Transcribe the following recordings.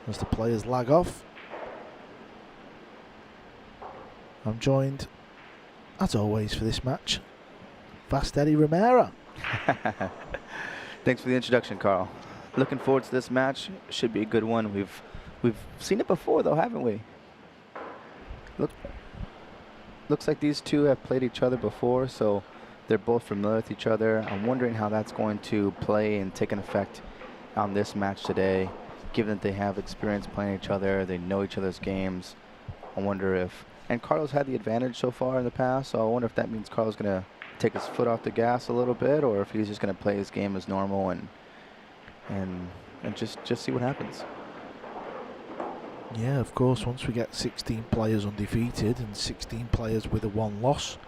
as the players lag off. I'm joined, as always for this match, Fast Eddie Romero. Thanks for the introduction, Carl. Looking forward to this match. Should be a good one. We've seen it before, though, haven't we? Looks like these two have played each other before, so they're both familiar with each other. I'm wondering how that's going to play and take an effect on this match today, given that they have experience playing each other, they know each other's games. I wonder if, and Carlo's had the advantage so far in the past, so I wonder if that means Carlo's going to take his foot off the gas a little bit, or if he's just going to play his game as normal and just see what happens. Yeah, of course, once we get 16 players undefeated and 16 players with a 1 loss,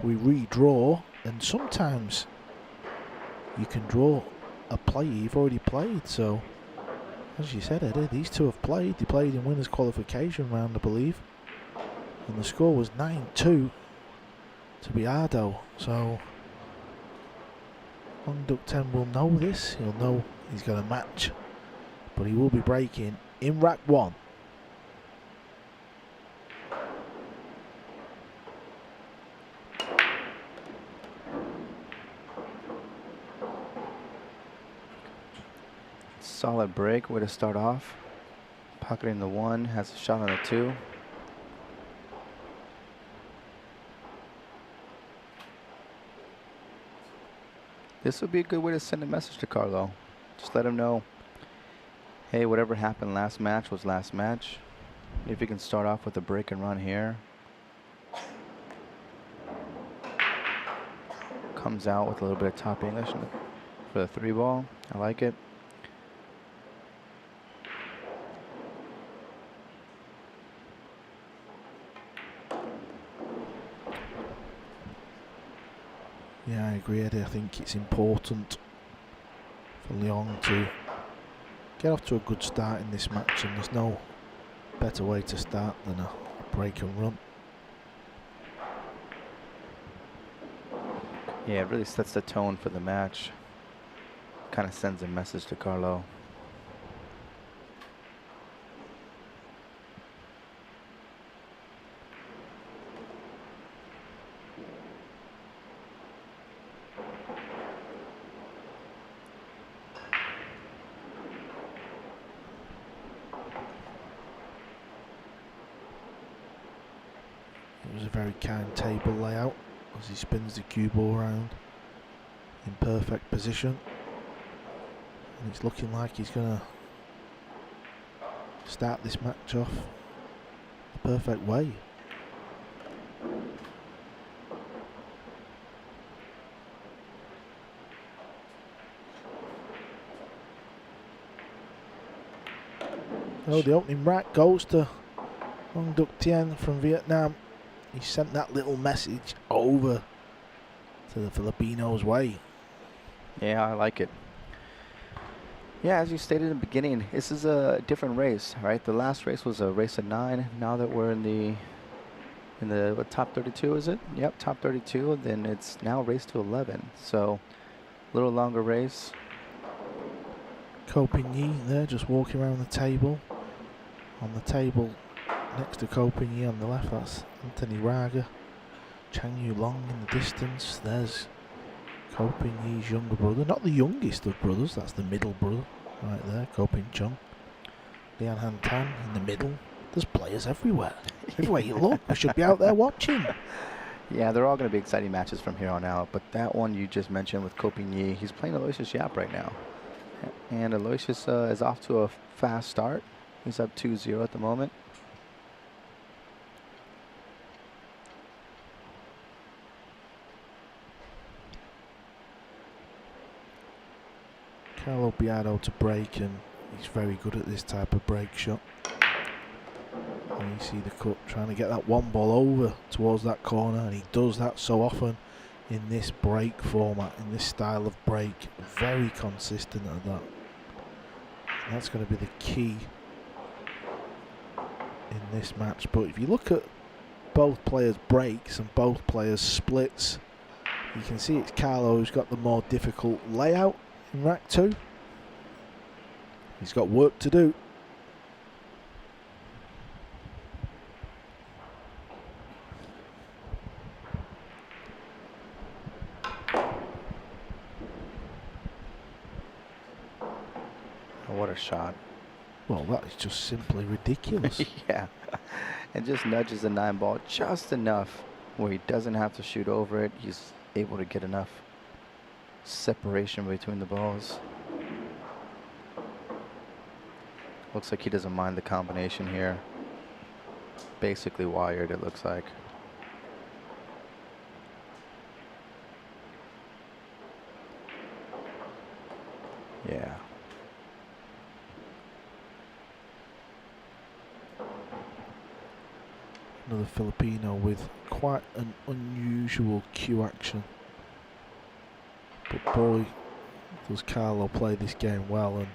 we redraw, and sometimes you can draw a player you've already played. So, as you said, Eddie, these two have played. They played in winners' qualification round, I believe, and the score was 9-2 to Biado. So, Luong Duc Thien will know this. He'll know he's got a match, but he will be breaking in rack 1. Solid break, way to start off. Pocketing the 1, has a shot on the 2. This would be a good way to send a message to Carlo. Just let him know, hey, whatever happened last match was last match. If you can start off with a break and run here. Comes out with a little bit of top English for the 3 ball. I like it. Yeah, I agree, Eddie. I think it's important for Luong to get off to a good start in this match, and there's no better way to start than a break and run. Yeah, it really sets the tone for the match. Kind of sends a message to Carlo. It was a very kind table layout as he spins the cue ball around in perfect position, and it's looking like he's going to start this match off the perfect way. Oh, the opening rack goes to Luong Duc Thien from Vietnam. He sent that little message over to the Filipinos' way. Yeah, I like it. Yeah, as you stated in the beginning, this is a different race, right? The last race was a race of 9. Now that we're in the what, top 32, is it? Yep, top 32. Then it's now race to 11. So a little longer race. Ko Pin Yi there, just walking around the table. On the table next to Ko Pin Yi on the left, that's Anthony Raga. Chang Yu Long in the distance. There's Ko Pin Yi's younger brother, not the youngest of brothers, that's the middle brother right there, Ko Pin Chung. Lian Han Tan in the middle. There's players everywhere. Everywhere you look, we should be out there watching. Yeah, they're all going to be exciting matches from here on out. But that one you just mentioned with Ko Pin Yi, he's playing Aloysius Yap right now. And Aloysius is off to a fast start. He's up 2-0 at the moment. Carlo Biado to break, and he's very good at this type of break shot. And you see the cut, trying to get that 1 ball over towards that corner, and he does that so often in this break format, in this style of break. Very consistent at that. And that's going to be the key in this match. But if you look at both players' breaks and both players' splits, you can see it's Carlo who's got the more difficult layout in rack 2. He's got work to do. a shot. Well, that is just simply ridiculous. Yeah. And just nudges the 9 ball just enough where he doesn't have to shoot over it. He's able to get enough separation between the balls. Looks like he doesn't mind the combination here. Basically wired, it looks like. Yeah. Another Filipino with quite an unusual cue action. But boy, does Carlo play this game well, and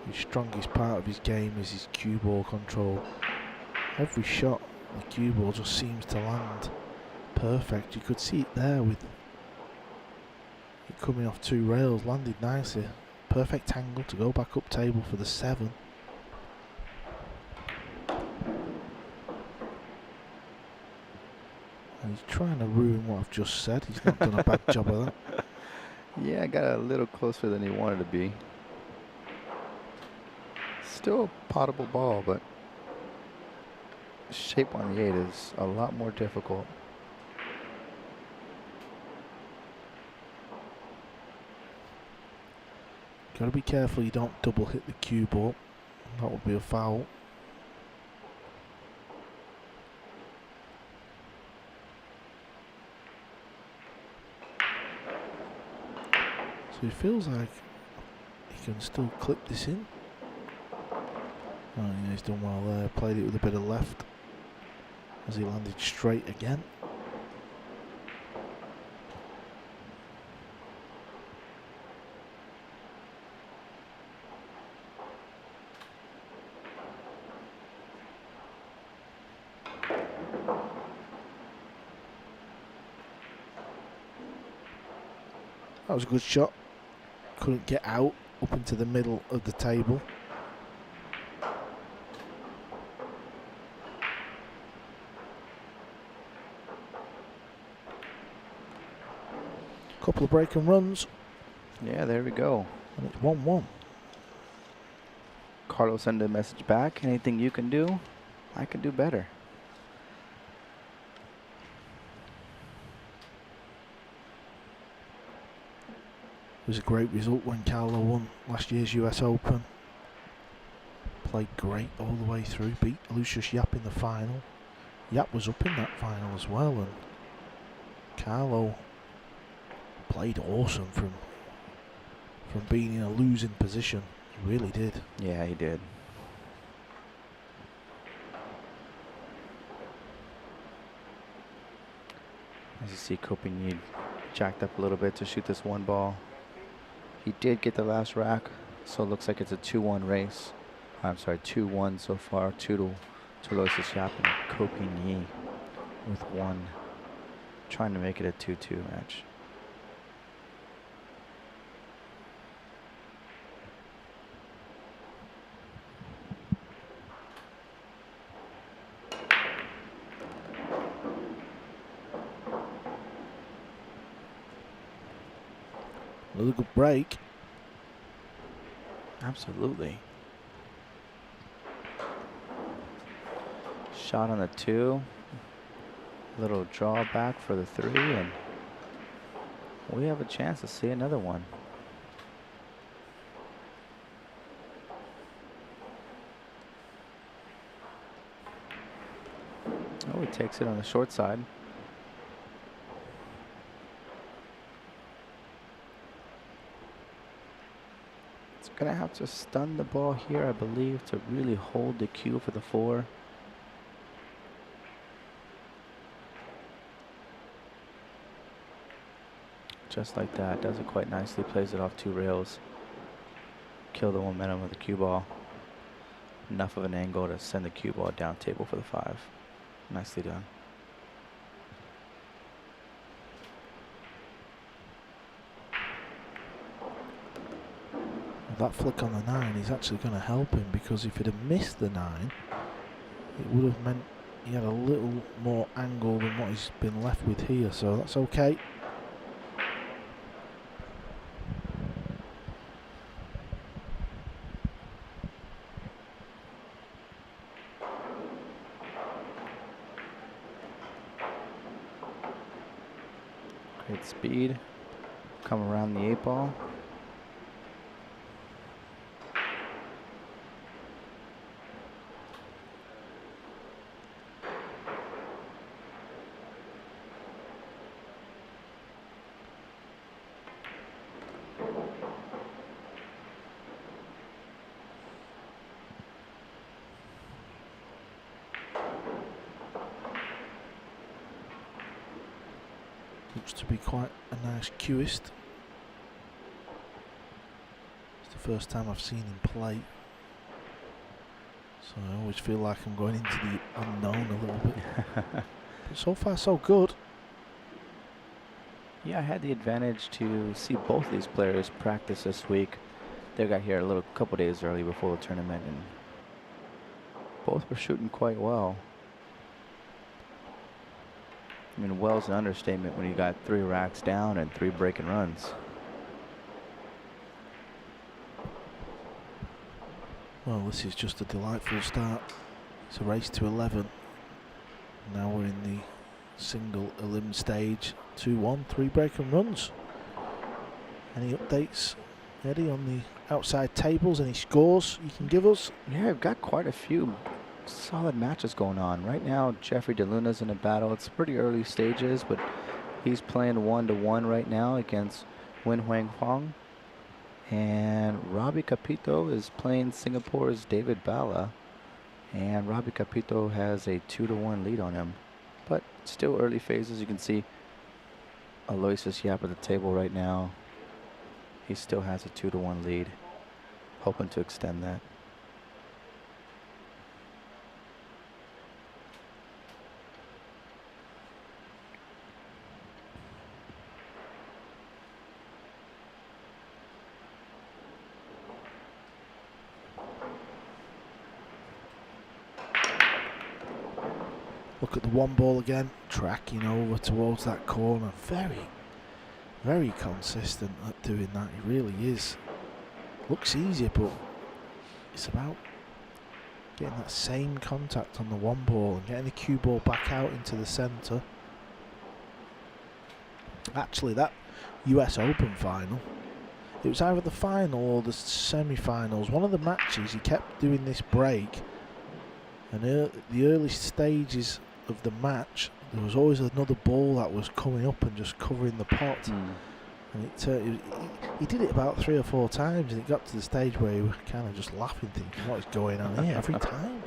his strongest part of his game is his cue ball control. Every shot, the cue ball just seems to land perfect. You could see it there with it coming off 2 rails, landed nicely. Perfect angle to go back up table for the 7. And he's trying to ruin what I've just said. He's not done a bad job of that. Yeah, I got a little closer than he wanted to be. Still a potable ball, but shape on the 8 is a lot more difficult. Gotta be careful you don't double hit the cue ball. That would be a foul. So he feels like he can still clip this in. Oh yeah, he's done well there. Played it with a bit of left as he landed straight again. That was a good shot. Couldn't get out up into the middle of the table. Couple of break and runs. Yeah, there we go. And it's 1-1. Carlo sent a message back. Anything you can do, I can do better. It was a great result when Carlo won last year's US Open. Played great all the way through. Beat Lucius Yap in the final. Yap was up in that final as well, and Carlo played awesome from being in a losing position. He really did. Yeah, he did. As you see, Copigny jacked up a little bit to shoot this 1 ball. He did get the last rack, so it looks like it's a 2-1 race. I'm sorry, 2-1 so far. 2 to Lucius Yap and Copigny with 1. Trying to make it a 2-2 match. Another good break. Absolutely. Shot on the 2. Little drawback for the 3, and we have a chance to see another one. Oh, he takes it on the short side. Gonna have to stun the ball here, I believe, to really hold the cue for the 4. Just like that, does it quite nicely, plays it off 2 rails. Kill the momentum of the cue ball. Enough of an angle to send the cue ball down table for the 5. Nicely done. That flick on the 9 is actually going to help him, because if he'd have missed the 9, it would have meant he had a little more angle than what he's been left with here, so that's okay. Good speed. Come around the 8-ball. Looks to be quite a nice cueist. It's the first time I've seen him play, so I always feel like I'm going into the unknown a little bit. But so far so good. Yeah, I had the advantage to see both of these players practice this week. They got here a couple days early before the tournament, and both were shooting quite well. I mean, well's an understatement when you got 3 racks down and 3 breaking runs. Well, this is just a delightful start. It's a race to 11. Now we're in the single elim stage. 2-1, 3 breaking runs. Any updates, Eddie, on the outside tables? Any scores you can give us? Yeah, I've got quite a few solid matches going on. Right now, Jeffrey DeLuna's in a battle. It's pretty early stages, but he's playing 1-1 right now against Wen Huang Fong. And Robbie Capito is playing Singapore's David Bala. And Robbie Capito has a 2-1 lead on him. But still early phases. You can see Aloysius Yap at the table right now. He still has a 2-1 lead. Hoping to extend that. Look at the 1 ball again, tracking over towards that corner. Very, very consistent at doing that. He really is. Looks easier, but it's about getting that same contact on the 1 ball and getting the cue ball back out into the centre. Actually, that US Open final, it was either the final or the semi-finals. One of the matches, he kept doing this break, and the early stages of the match, there was always another ball that was coming up and just covering the pot. And he did it about 3 or 4 times, and it got to the stage where he was kind of just laughing, thinking, what is going on here every time?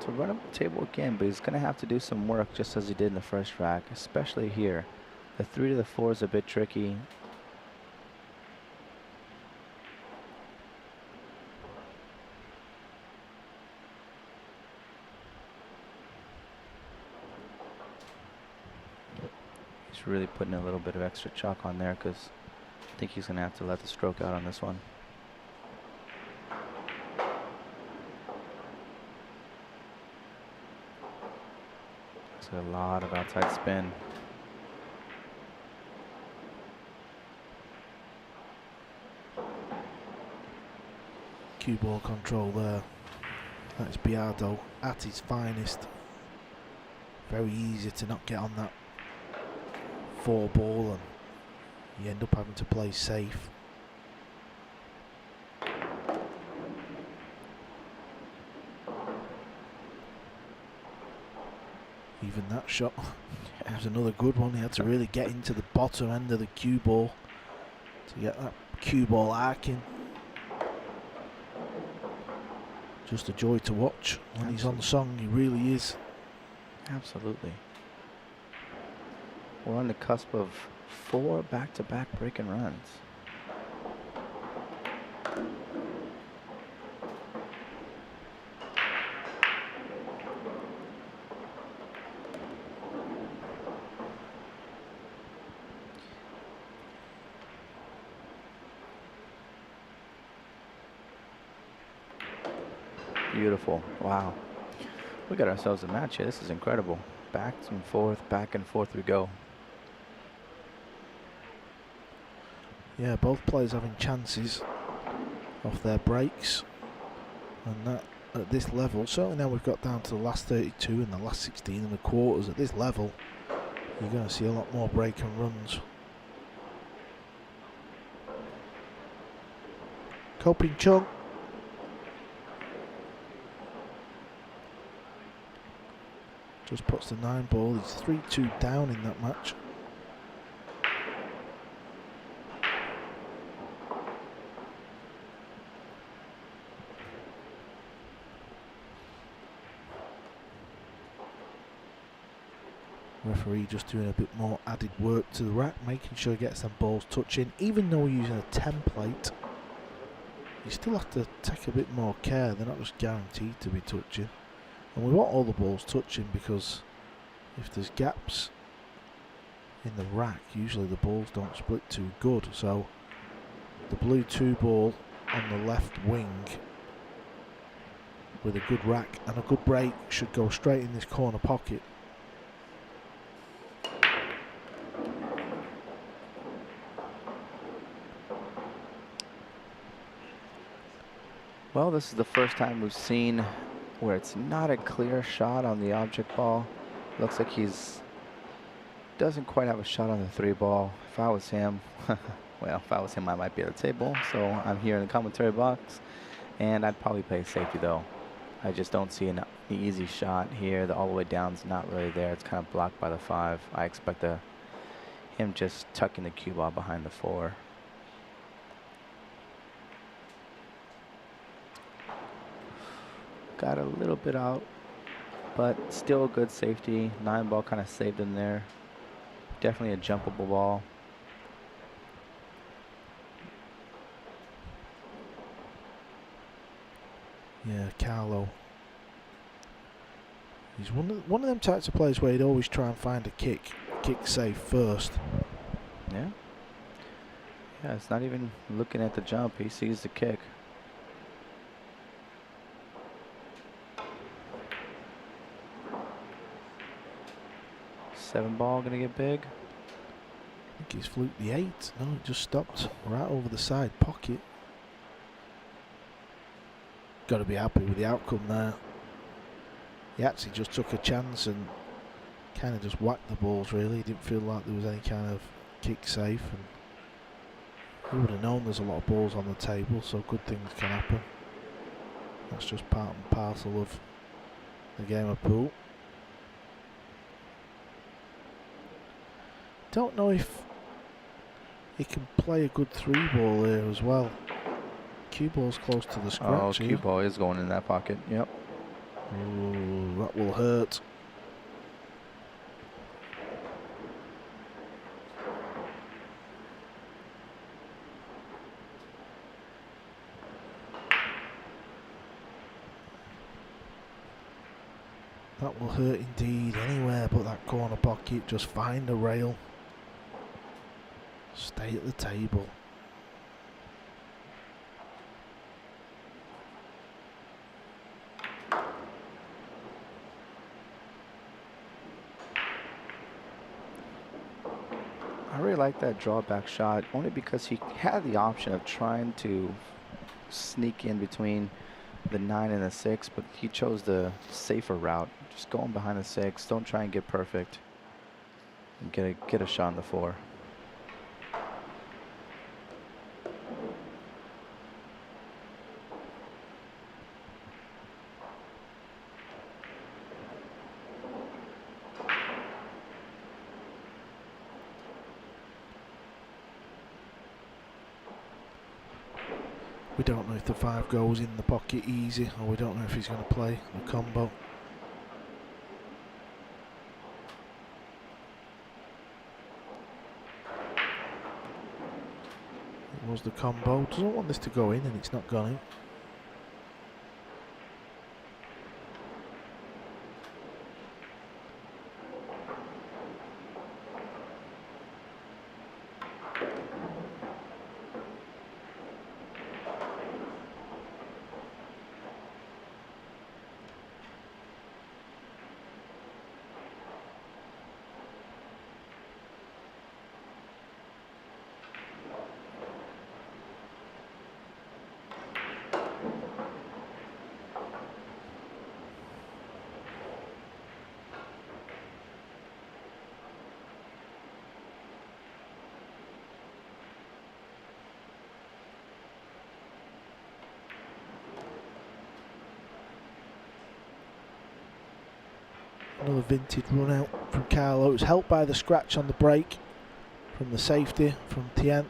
To run up the table again, but he's going to have to do some work just as he did in the first rack, especially here. The 3 to the 4 is a bit tricky. He's really putting a little bit of extra chalk on there because I think he's going to have to let the stroke out on this one. It's a lot of outside spin. Cue ball control there. That's Biado at his finest. Very easy to not get on that 4 ball, and you end up having to play safe. Even that shot was another good one. He had to really get into the bottom end of the cue ball to get that cue ball arcing. Just a joy to watch when he's on song. He really is. Absolutely. We're on the cusp of 4 back-to-back breaking runs. Beautiful. Wow. We got ourselves a match here. This is incredible. Back and forth we go. Yeah, both players having chances. off their breaks, and that at this level, certainly now we've got down to the last 32 and the last 16 and the quarters, at this level you're going to see a lot more break and runs. Koping Chung just puts the 9 ball. He's 3-2 down in that match. Referee just doing a bit more added work to the rack, making sure he gets them balls touching. Even though we're using a template, you still have to take a bit more care. They're not just guaranteed to be touching. And we want all the balls touching, because if there's gaps in the rack, usually the balls don't split too good. So the blue 2 ball on the left wing with a good rack and a good break should go straight in this corner pocket. Well, this is the first time we've seen where it's not a clear shot on the object ball. Looks like he's doesn't quite have a shot on the 3 ball. If I was him, well, if I was him, I might be at the table. So I'm here in the commentary box, and I'd probably play safety though. I just don't see an easy shot here. The all the way down's not really there. It's kind of blocked by the 5. I expect him just tucking the cue ball behind the 4. Got a little bit out, but still a good safety. 9 ball kind of saved him there. Definitely a jumpable ball. Yeah, Carlo. He's one of them types of players where he'd always try and find a kick safe first. Yeah. Yeah, it's not even looking at the jump. He sees the kick. Seven ball gonna get big. I think he's fluked the 8. No, it just stopped right over the side pocket. Got to be happy with the outcome there. He actually just took a chance and kind of just whacked the balls really. He didn't feel like there was any kind of kick safe, and he would have known there's a lot of balls on the table, so good things can happen. That's just part and parcel of the game of pool. Don't know if he can play a good 3 ball here as well. Cue ball's close to the scratch. Oh, cue ball is going in that pocket. Yep. Ooh, that will hurt. That will hurt indeed. Anywhere but that corner pocket. Just find a rail. Stay at the table. I really like that drawback shot, only because he had the option of trying to sneak in between the 9 and the 6, but he chose the safer route. Just going behind the 6. Don't try and get perfect. And get a shot on the 4. We don't know if the 5 goes in the pocket easy, or we don't know if he's going to play the combo. It was the combo. Doesn't want this to go in, and it's not gone in. Another vintage run out from Carlo. It was helped by the scratch on the break from the safety from Thien.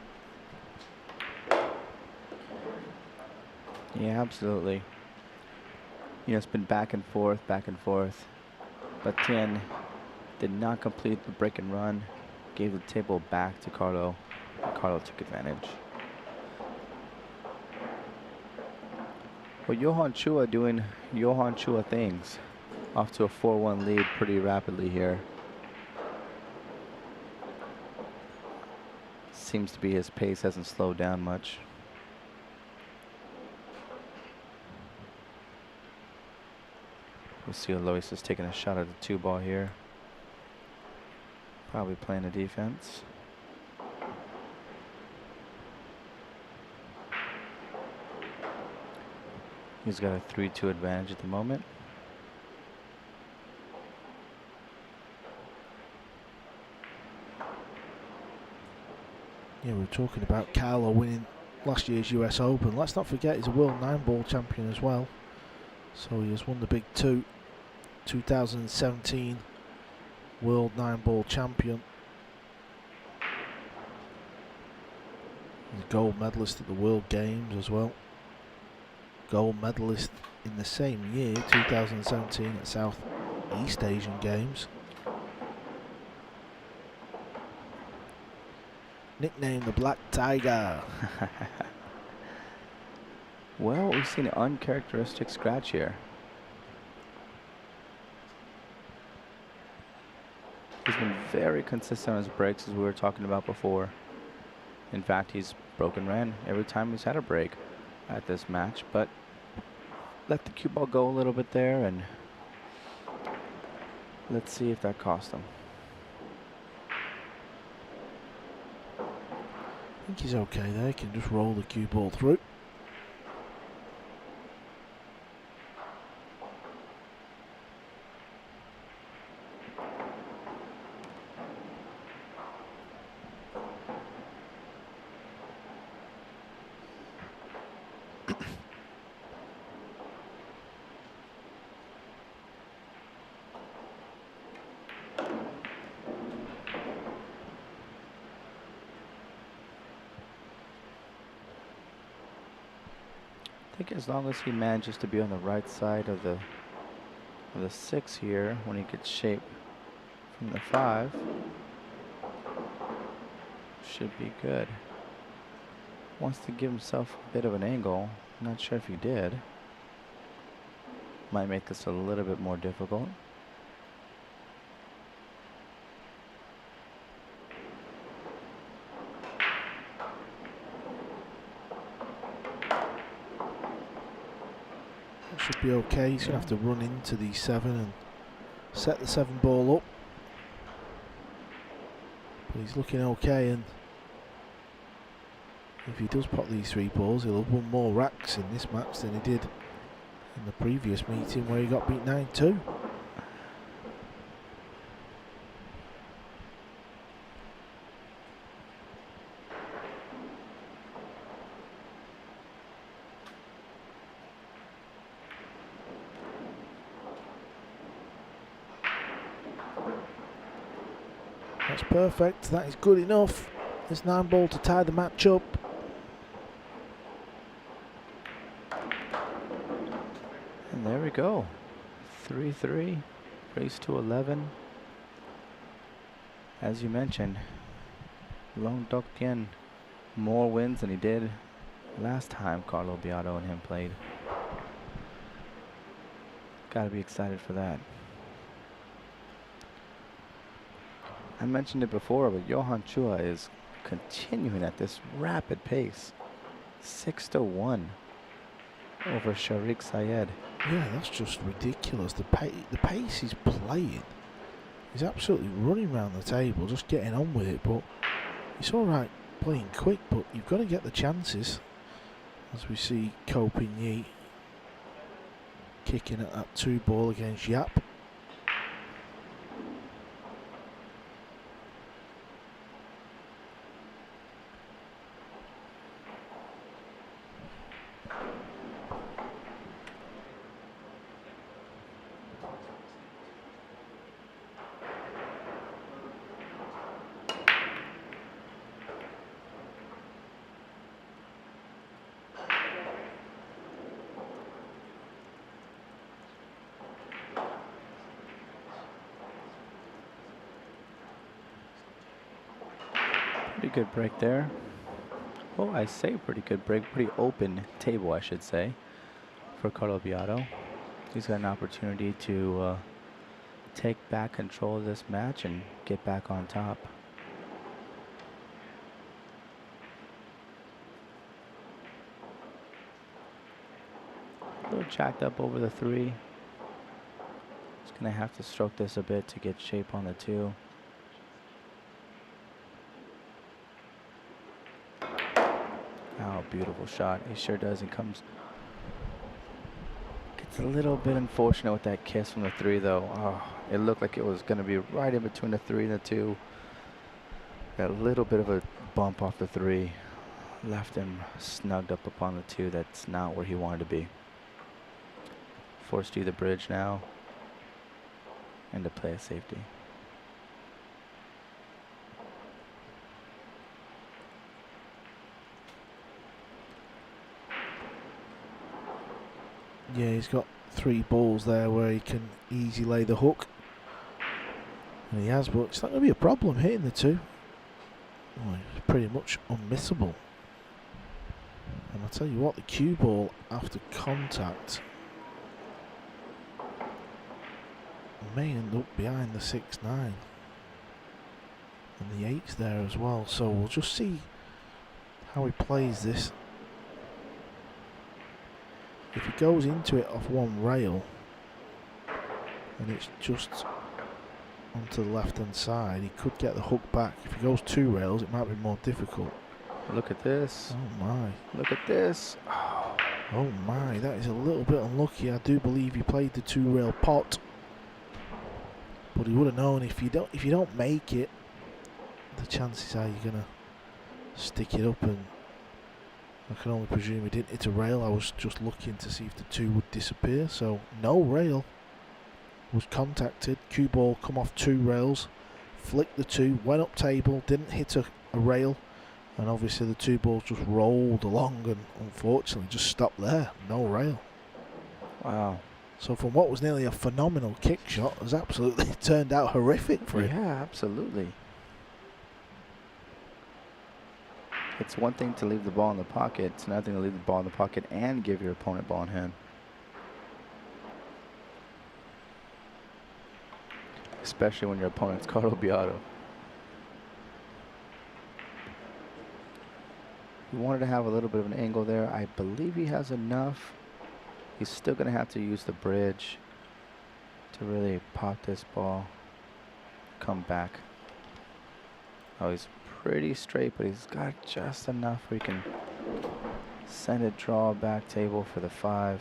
Yeah, absolutely. You know, it's been back and forth, but Thien did not complete the break and run, gave the table back to Carlo. Carlo took advantage. Well, Johan Chua doing Johan Chua things. Off to a 4-1 lead pretty rapidly here. Seems to be his pace hasn't slowed down much. We'll see Alois is taking a shot at the 2 ball here. Probably playing a defense. He's got a 3-2 advantage at the moment. Yeah, we were talking about Carlo winning last year's US Open. Let's not forget he's a world 9-ball champion as well. So he has won the big 2. 2017 world 9-ball champion. He's a gold medalist at the World Games as well. Gold medalist in the same year, 2017, at South East Asian Games. Nicknamed the Black Tiger. Well, we've seen an uncharacteristic scratch here. He's been very consistent on his breaks, as we were talking about before. In fact, he's broken ran every time he's had a break at this match, but let the cue ball go a little bit there, and let's see if that cost him. I think he's okay there. He can just roll the cue ball through. I think as long as he manages to be on the right side of the 6 here, when he gets shape from the 5, should be good. Wants to give himself a bit of an angle. Not sure if he did. Might make this a little bit more difficult. Should be okay. He's going to have to run into the 7 and set the 7 ball up. But he's looking okay, and if he does pot these 3 balls, he'll have won more racks in this match than he did in the previous meeting where he got beat 9-2. That's perfect. That is good enough. There's 9 ball to tie the match up. And there we go. 3-3. Race to 11. As you mentioned, Luong Duc Thien more wins than he did last time Carlo Biado and him played. Gotta be excited for that. I mentioned it before, but Johan Chua is continuing at this rapid pace. 6-1 over Sharik Sayed. Yeah, that's just ridiculous. The pace he's playing. He's absolutely running around the table, just getting on with it. But it's all right playing quick, but you've got to get the chances. As we see Ko Pin kicking at that 2 ball against Yap. Pretty good break there. Oh, I say pretty good break. Pretty open table, I should say, for Carlo Biado. He's got an opportunity to take back control of this match and get back on top. A little jacked up over the 3. He's going to have to stroke this a bit to get shape on the 2. Oh, beautiful shot. He sure does. He comes. Gets a little bit unfortunate with that kiss from the 3, though. Oh, it looked like it was going to be right in between the 3 and the 2. Got a little bit of a bump off the 3. Left him snugged up upon the 2. That's not where he wanted to be. Forced to the bridge now. And to play a safety. Yeah, he's got 3 balls there where he can easily lay the hook. And he has, but it's not going to be a problem hitting the 2. Oh, it's pretty much unmissable. And I'll tell you what, the cue ball after contact may end up behind the 6-9. And the 8's there as well. So we'll just see how he plays this. If he goes into it off one rail and it's just onto the left hand side, he could get the hook back. If he goes 2 rails, it might be more difficult. Look at this. Oh my. Look at this. Oh my, that is a little bit unlucky. I do believe he played the 2 rail pot. But he would have known if you don't make it, the chances are you're gonna stick it up, and I can only presume he didn't hit a rail. I was just looking to see if the 2 would disappear. So no rail was contacted. Cue ball come off 2 rails, flicked the 2, went up table, didn't hit a rail, and obviously the 2 balls just rolled along and unfortunately just stopped there. No rail. Wow. So from what was nearly a phenomenal kick shot, has absolutely turned out horrific for him. Yeah, absolutely. It's one thing to leave the ball in the pocket. It's another thing to leave the ball in the pocket and give your opponent ball in hand. Especially when your opponent's Carlo Biado. He wanted to have a little bit of an angle there. I believe he has enough. He's still going to have to use the bridge to really pop this ball, come back. Oh, he's pretty straight, but he's got just enough where he can send it draw back table for the 5.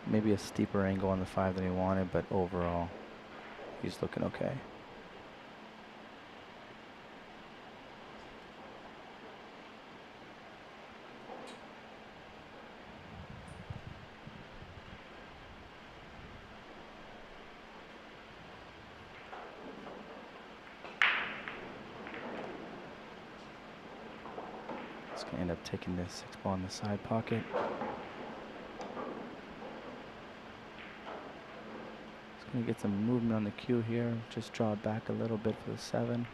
Maybe a steeper angle on the 5 than he wanted, but overall, he's looking okay. He's going to end up taking this 6 ball in the side pocket. He's going to get some movement on the cue here. Just draw it back a little bit for the 7.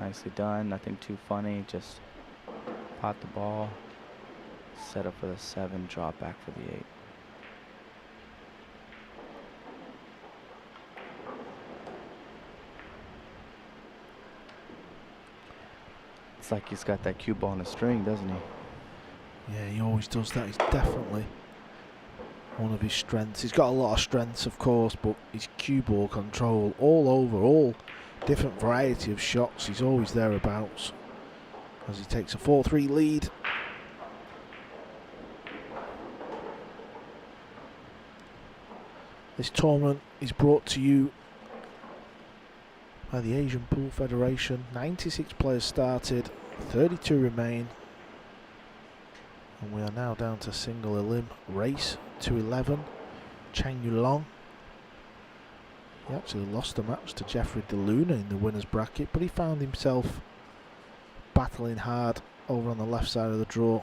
Nicely done. Nothing too funny. Just pot the ball. Set up for the 7. Draw it back for the 8. It's like he's got that cue ball on a string, doesn't he? Yeah, he always does that. He's definitely one of his strengths. He's got a lot of strengths, of course, but his cue ball control all over, all different variety of shots. He's always thereabouts as he takes a 4-3 lead. This tournament is brought to you by the Asian Pool Federation. 96 players started, 32 remain, and we are now down to single elim race to 11. Chang Yulong, he actually lost a match to Jeffrey DeLuna in the winners bracket, but he found himself battling hard over on the left side of the draw.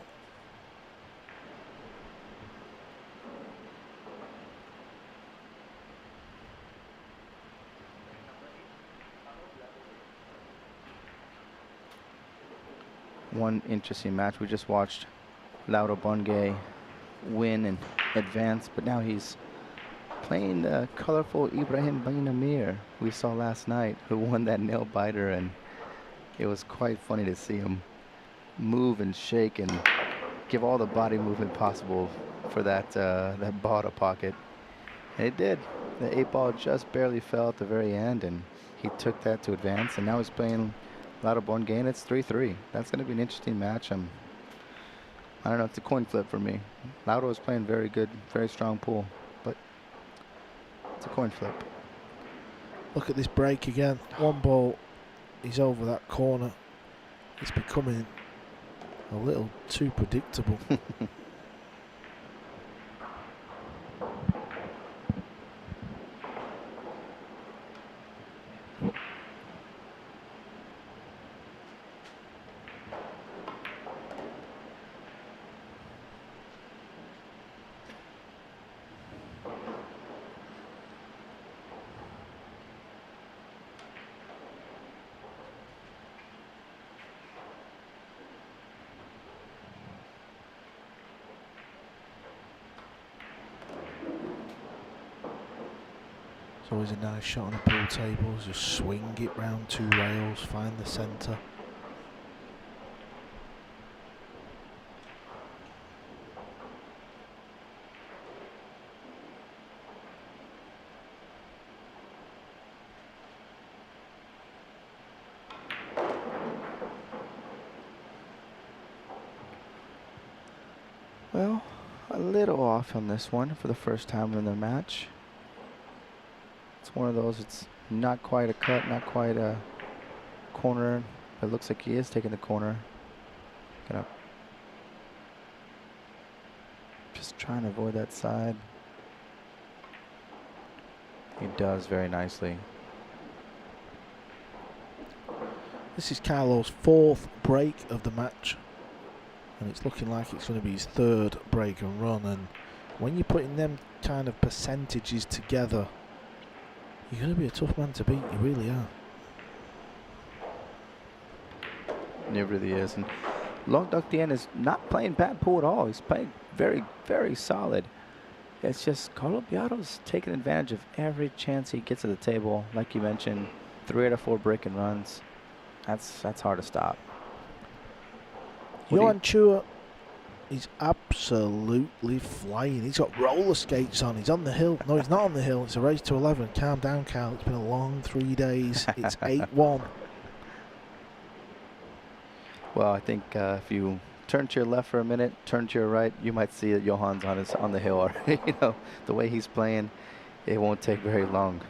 one interesting match. We just watched Lauro Bongay win and advance, but now he's playing the colorful Ibrahim Bainamir we saw last night, who won that nail biter, and it was quite funny to see him move and shake and give all the body movement possible for that that ball to pocket. And it did. The 8-ball just barely fell at the very end, and he took that to advance, and now he's playing Lauro Bongay, and it's 3-3. That's going to be an interesting match. I don't know, it's a coin flip for me. Lauro is playing very good, very strong pool, but it's a coin flip. Look at this break again. One ball, he's over that corner. It's becoming a little too predictable. It's always a nice shot on a pool table. Just swing it round 2 rails, find the centre. Well, a little off on this one for the first time in the match. It's one of those, it's not quite a cut, not quite a corner, but it looks like he is taking the corner. Gonna just trying to avoid that side. He does very nicely. This is Carlo's 4th break of the match, and it's looking like it's going to be his 3rd break and run. And when you're putting them kind of percentages together, you're going to be a tough man to beat. You really are. It really is. And Luong Duc Thien is not playing bad pool at all. He's playing very, very solid. It's just Carlo Biado's taking advantage of every chance he gets at the table. Like you mentioned, 3 out of 4 break and runs. That's hard to stop. Johan Chua, he's absolutely flying. He's got roller skates on. He's on the hill. No, he's not on the hill. It's a race to 11. Calm down, Carl. It's been a long 3 days. It's 8-1. Well, I think if you turn to your left for a minute, turn to your right, you might see that Johan's on the hill already. You know, the way he's playing, it won't take very long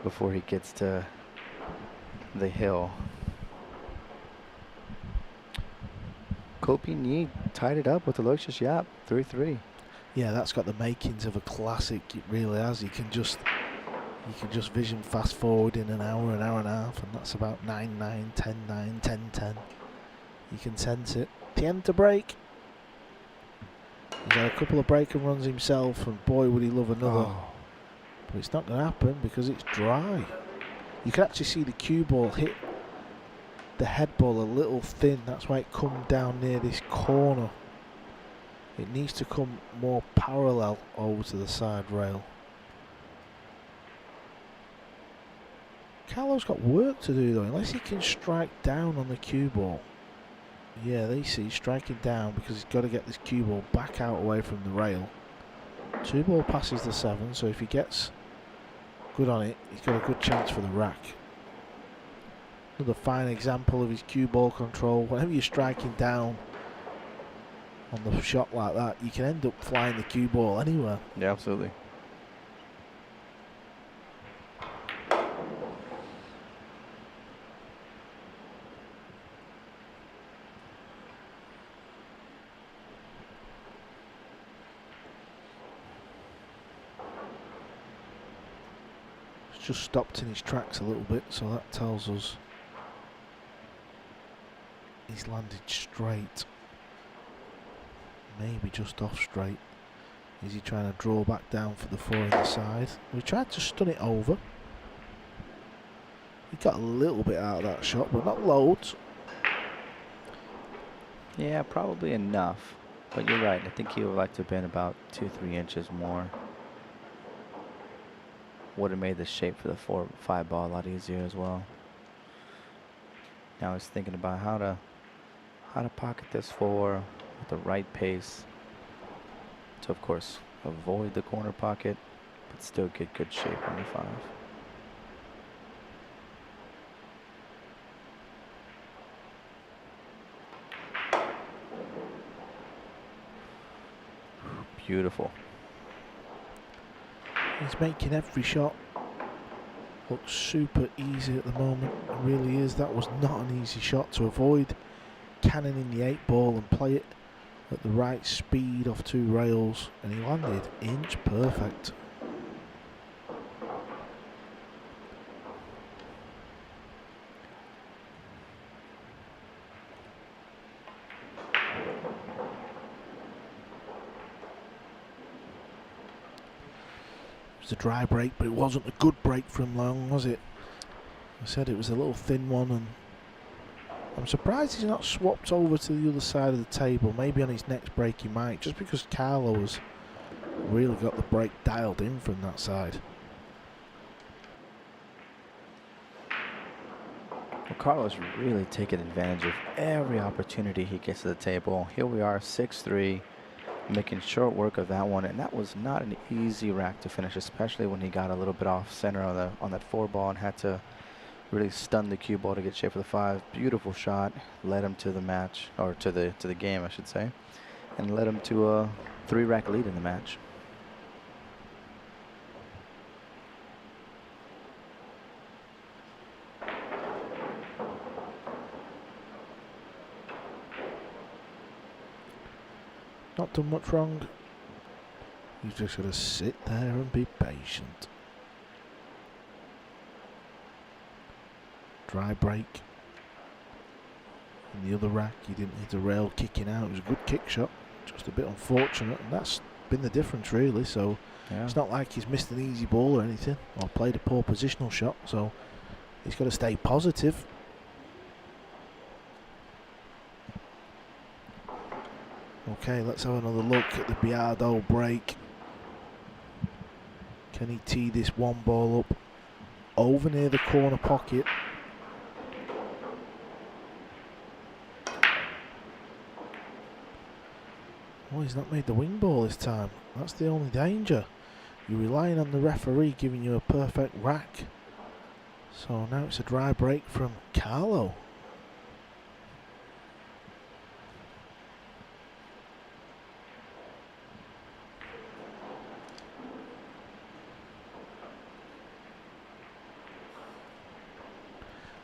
before he gets to the hill. Ko Pin tied it up with Aloysius Yap, 3-3. Yeah, that's got the makings of a classic. It really has. You can just vision fast forward in an hour and a half, and that's about 9-9, 10-9, 10-10. You can sense it. Thien to break. He's had a couple of break and runs himself, and boy would he love another. Oh. But it's not going to happen because it's dry. You can actually see the cue ball hit the head ball a little thin. That's why it come down near this corner. It needs to come more parallel over to the side rail. Carlo's got work to do though, unless he can strike down on the cue ball. Yeah, they see striking down because he's got to get this cue ball back out away from the rail. 2 ball passes the 7, so if he gets good on it, he's got a good chance for the rack. Another fine example of his cue ball control. Whenever you're striking down on the shot like that, you can end up flying the cue ball anywhere. Yeah, absolutely. He's just stopped in his tracks a little bit, so that tells us he's landed straight, maybe just off straight. Is he trying to draw back down for the 4 in the side? We tried to stun it over. He got a little bit out of that shot, but not loads. Yeah, probably enough. But you're right. I think he would like to have been about 2-3 inches more. Would have made the shape for the 4-5 ball a lot easier as well. Now he's thinking about how to pocket this 4 with the right pace to, of course, avoid the corner pocket, but still get good shape on the 5. Beautiful. He's making every shot look super easy at the moment. It really is. That was not an easy shot to avoid. Cannoning the 8 ball and play it at the right speed off 2 rails, and he landed inch perfect. It was a dry break, but it wasn't a good break from Luong, was it? I said it was a little thin one, and I'm surprised he's not swapped over to the other side of the table. Maybe on his next break he might, just because Carlo has really got the break dialed in from that side. Well, Carlo's really taking advantage of every opportunity he gets to the table. Here we are, 6-3, making short work of that one, and that was not an easy rack to finish, especially when he got a little bit off center on that 4 ball and had to really stun the cue ball to get shape for the 5. Beautiful shot, led him to the match, or to the game, I should say, and led him to a 3-rack lead in the match. Not done much wrong. You've just got to sit there and be patient. Dry break. In the other rack, he didn't hit the rail kicking out. It was a good kick shot, just a bit unfortunate, and that's been the difference really. So Yeah. it's not like he's missed an easy ball or anything, or played a poor positional shot. So he's got to stay positive. Okay, let's have another look at the Biado break. Can he tee this 1 ball up over near the corner pocket? Oh, he's not made the wing ball this time. That's the only danger. You're relying on the referee giving you a perfect rack. So now it's a dry break from Carlo.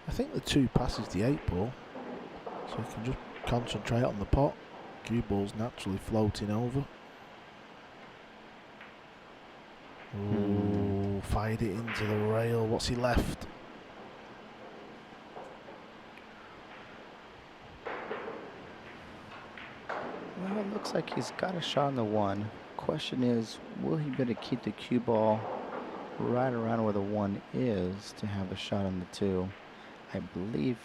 I think the 2 passes the 8 ball, so you can just concentrate on the pot. Cue ball's naturally floating over. Ooh, fired it into the rail. What's he left? Well, it looks like he's got a shot on the 1. Question is, will he be able to keep the cue ball right around where the 1 is to have a shot on the 2? I believe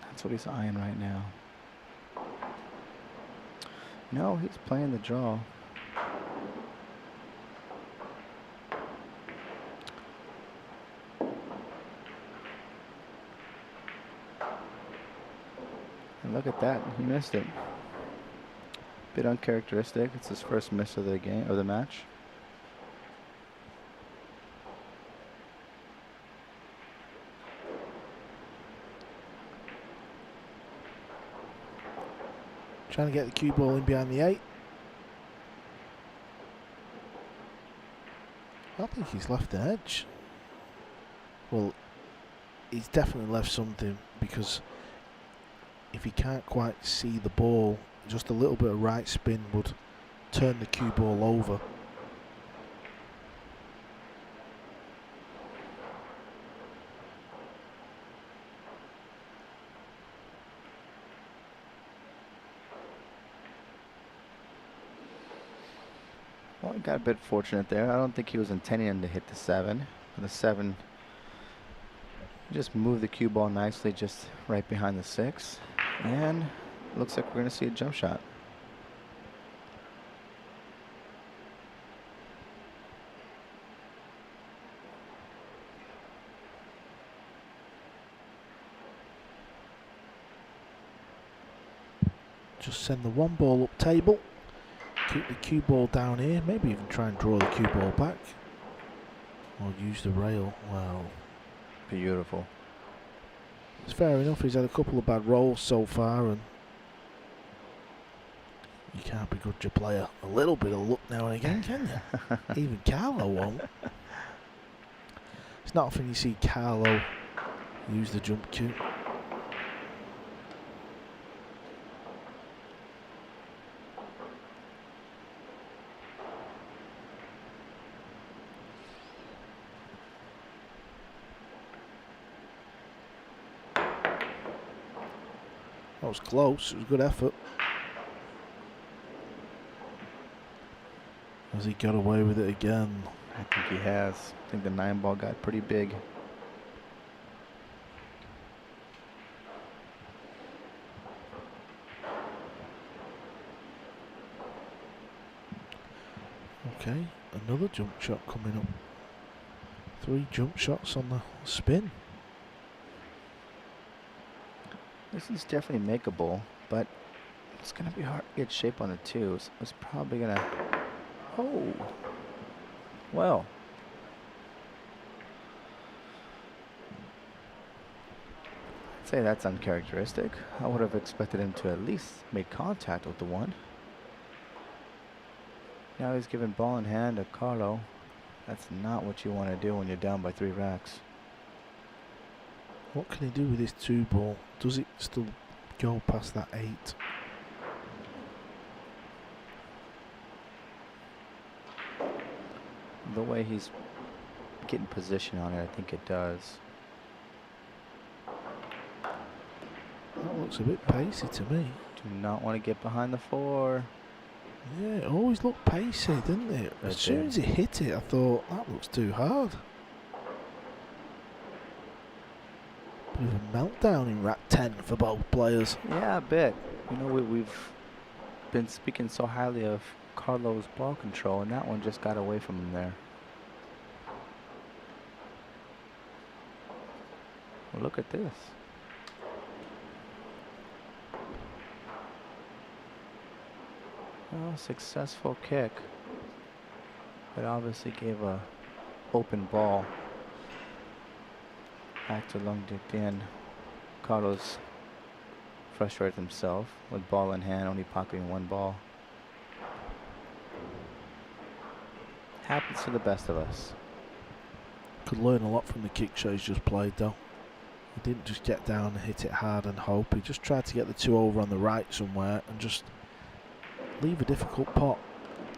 that's what he's eyeing right now. No, he's playing the draw. And look at that, he missed it. Bit uncharacteristic. It's his first miss of the game, of the match. Trying to get the cue ball in behind the 8. I think he's left an edge. Well, he's definitely left something, because if he can't quite see the ball, just a little bit of right spin would turn the cue ball over. Well, he got a bit fortunate there. I don't think he was intending to hit the 7. The 7 just moved the cue ball nicely just right behind the 6. And looks like we're going to see a jump shot. Just send the one ball up table. Keep the cue ball down here. Maybe even try and draw the cue ball back. Or use the rail. Well, Beautiful. it's fair enough. He's had a couple of bad rolls so far, and you can't begrudge a player a little bit of luck now and again, can you? Even Carlo won't. It's not often you see Carlo use the jump cue. That was close. It was a good effort. Has he got away with it again? I think he has. I think the 9 ball got pretty big. Okay, another jump shot coming up. 3 jump shots on the spin. This is definitely makeable, but it's going to be hard to get shape on the 2. So it's probably going to... Oh. Well. I'd say that's uncharacteristic. I would have expected him to at least make contact with the 1. Now he's giving ball in hand to Carlo. That's not what you want to do when you're down by 3 racks. What can he do with this 2 ball? Does it still go past that 8? The way he's getting position on it, I think it does. That looks a bit pacey to me. Do not want to get behind the 4. Yeah, it always looked pacey, didn't it? As soon as it hit it, I thought, that looks too hard. Bit of a meltdown in rack 10 for both players. Yeah, a bit. You know, we've been speaking so highly of Carlo's ball control, and that one just got away from him there. Well, look at this. Well, successful kick. But obviously gave a open ball back to Luong Duc Thien. Carlos frustrated himself with ball in hand, only pocketing 1 ball. Happens to the best of us. Could learn a lot from the kick shot he's just played though. He didn't just get down and hit it hard and hope. He just tried to get the 2 over on the right somewhere and just leave a difficult pot.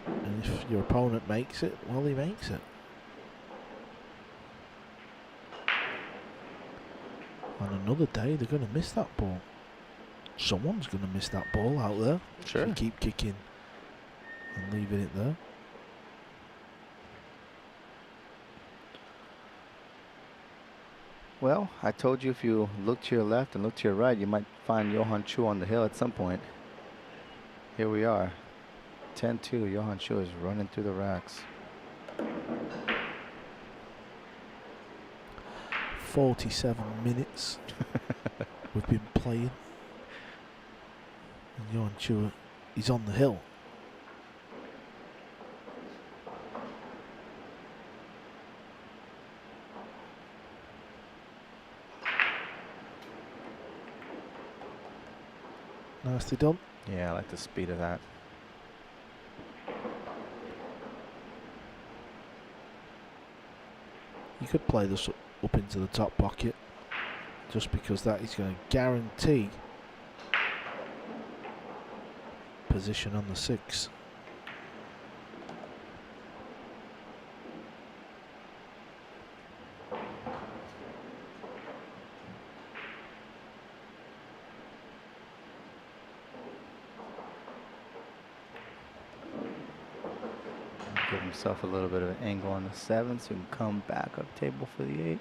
And if your opponent makes it, well, he makes it. On another day, they're going to miss that ball. Someone's going to miss that ball out there. Sure. If you keep kicking and leaving it there. Well, I told you if you look to your left and look to your right, you might find Johan Chu on the hill at some point. Here we are. 10-2, Johan Chu is running through the racks. 47 minutes we've been playing. And Johan Chu is on the hill. Nicely done. Yeah, I like the speed of that. You could play this up into the top pocket just because that is going to guarantee position on the 6. Give himself a little bit of an angle on the 7 so he can come back up table for the 8.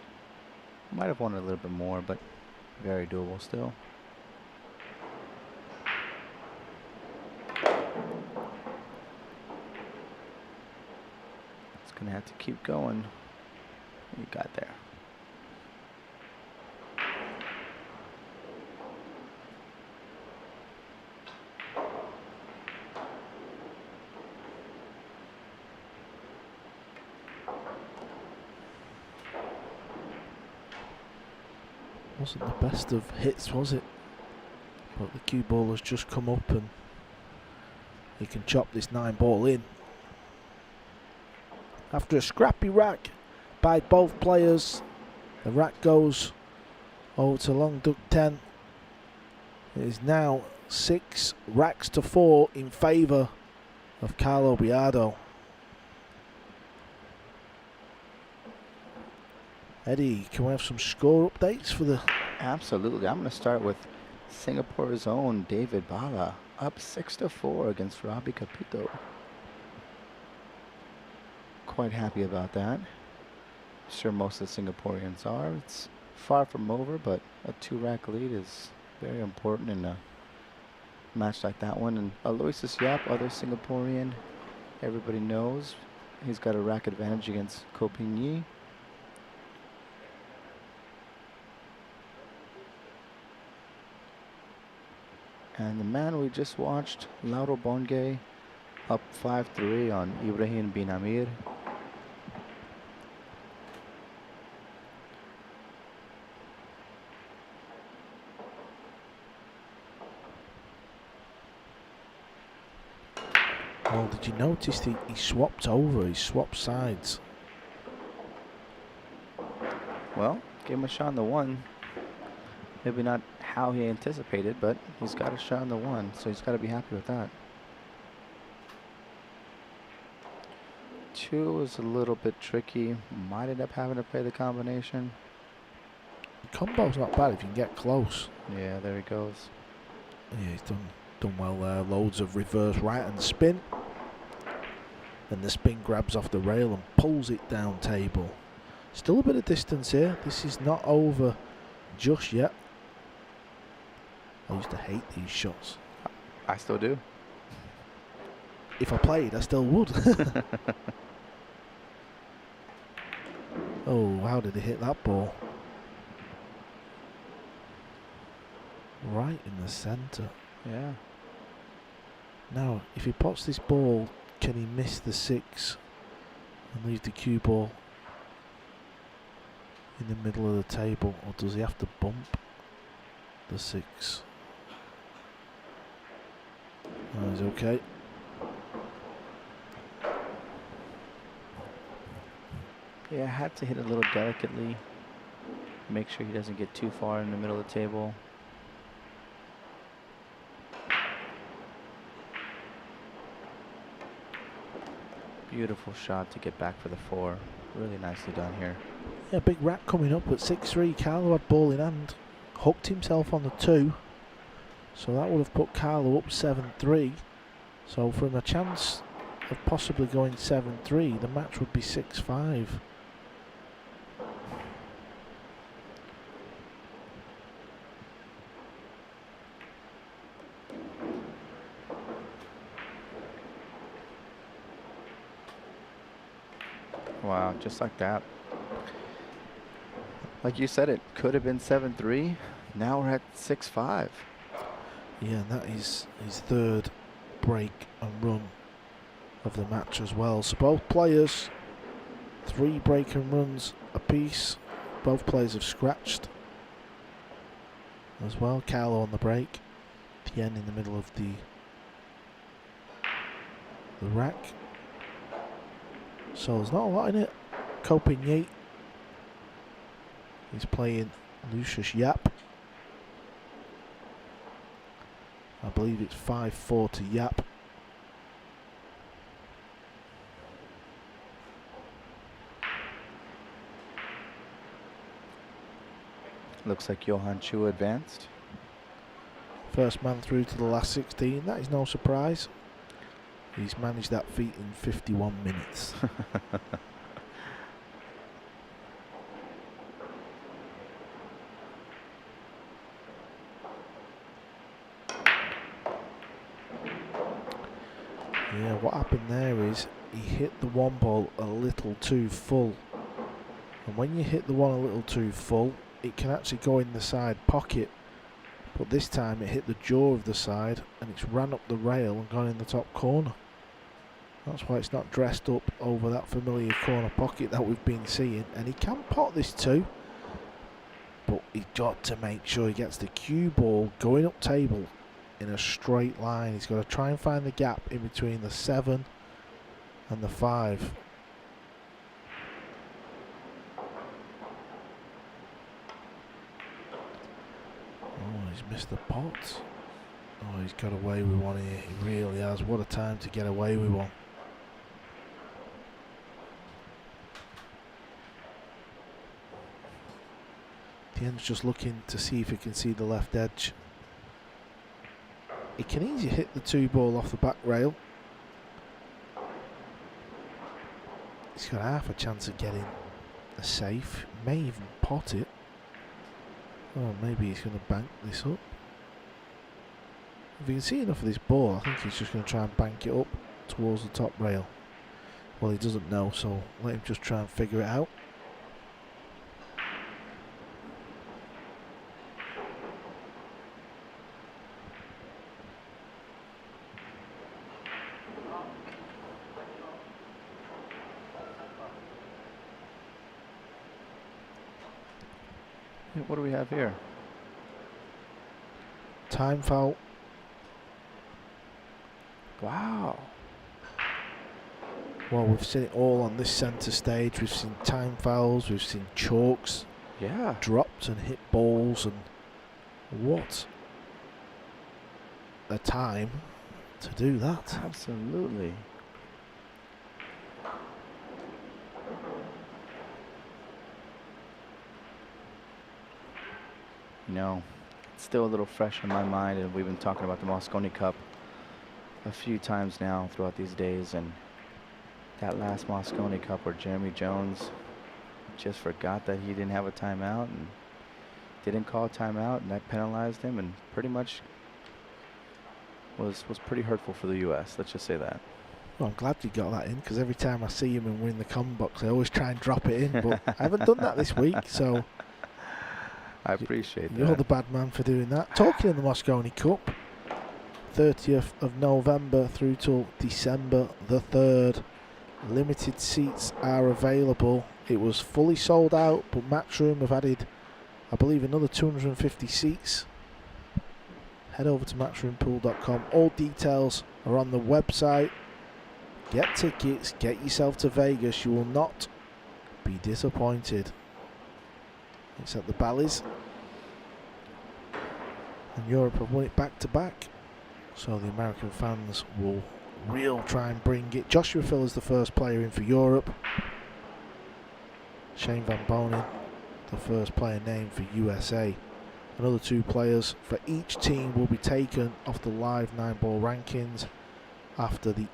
Might have wanted a little bit more, but very doable still. Gonna have to keep going. You got there. Wasn't the best of hits, was it? But the cue ball has just come up and he can chop this 9-ball in. After a scrappy rack by both players, the rack goes over to Luong Duc Thien. It is now 6 racks to 4 in favour of Carlo Biado. Eddie, can we have some score updates for the... Absolutely. I'm going to start with Singapore's own David Bala, up 6-4 against Robbie Capito. Quite happy about that. Sure most of the Singaporeans are. It's far from over, but a 2-rack lead is very important in a match like that one. And Aloysius Yap, other Singaporean, everybody knows he's got a rack advantage against Ko Ping Yi. And the man we just watched, Lauro Bongay, up 5-3 on Ibrahim bin Amir. Well, did you notice he swapped over, he swapped sides? Well, gave him a shot on the one. Maybe not how he anticipated, but he's got a shot on the one, so he's got to be happy with that. 2 is a little bit tricky. Might end up having to play the combination. The combo's not bad if you can get close. Yeah, there he goes. Yeah, he's done well there. Loads of reverse right and spin. Then the spin grabs off the rail and pulls it down table. Still a bit of distance here. This is not over just yet. I used to hate these shots. I still do. If I played, I still would. Oh, how did he hit that ball? Right in the centre. Yeah. Now, if he pots this ball, can he miss the 6 and leave the cue ball in the middle of the table, or does he have to bump the 6? Oh, he's okay. Yeah, I had to hit it a little delicately. Make sure he doesn't get too far in the middle of the table. Beautiful shot to get back for the 4. Really nicely done here. Yeah, big rack coming up at 6-3. Carlo had ball in hand. Hooked himself on the 2. So that would have put Carlo up 7-3. So from a chance of possibly going 7-3, the match would be 6-5. Wow, just like that. Like you said, it could have been 7-3. Now we're at 6-5. Yeah, and that is his 3rd break and run of the match as well. So both players, 3 break and runs apiece. Both players have scratched as well. Carlo on the break, Thien in the middle of the rack. So there's not a lot in it. Ko Ping Yi is playing Lucius Yap. I believe it's 5-4 to Yap. Looks like Johan Chu advanced. First man through to the last 16. That is no surprise. He's managed that feat in 51 minutes. Yeah, what happened there is he hit the one ball a little too full. And when you hit the one a little too full, it can actually go in the side pocket. But this time it hit the jaw of the side and it's ran up the rail and gone in the top corner. That's why it's not dressed up over that familiar corner pocket that we've been seeing. And he can pot this too, but he's got to make sure he gets the cue ball going up table in a straight line. He's got to try and find the gap in between the 7 and the 5. Oh, he's missed the pot. Oh, he's got away with one here. He really has. What a time to get away with one. Thien's just looking to see if he can see the left edge. He can easily hit the 2 ball off the back rail. He's got half a chance of getting a safe. May even pot it. Oh, maybe he's going to bank this up. If you can see enough of this ball, I think he's just going to try and bank it up towards the top rail. Well, he doesn't know, so let him just try and figure it out. What do we have here? Time foul. Wow. Well, we've seen it all on this centre stage. We've seen time fouls, we've seen chalks, Yeah. dropped and hit balls, and what a time to do that. Absolutely. You know, it's still a little fresh in my mind, and we've been talking about the Mosconi Cup a few times now throughout these days, and that last Mosconi Cup where Jeremy Jones just forgot that he didn't have a timeout and didn't call a timeout, and that penalized him and pretty much was pretty hurtful for the U.S. Let's just say that. Well, I'm glad you got that in, because every time I see him and win the comment box, I always try and drop it in, but I haven't done that this week, so I appreciate that. you're the bad man for doing that. Talking of the Mosconi Cup, 30th of November through till December the 3rd. Limited seats are available. It was fully sold out, but Matchroom have added, I believe, another 250 seats. Head over to matchroompool.com. All details are on the website. Get tickets, get yourself to Vegas. You will not be disappointed. It's at the Bally's. And Europe have won it back to back. So the American fans will try and bring it. Joshua Phil is the first player in for Europe. Shane Van Bonen, the first player named for USA. Another 2 players for each team will be taken off the live 9-ball rankings after the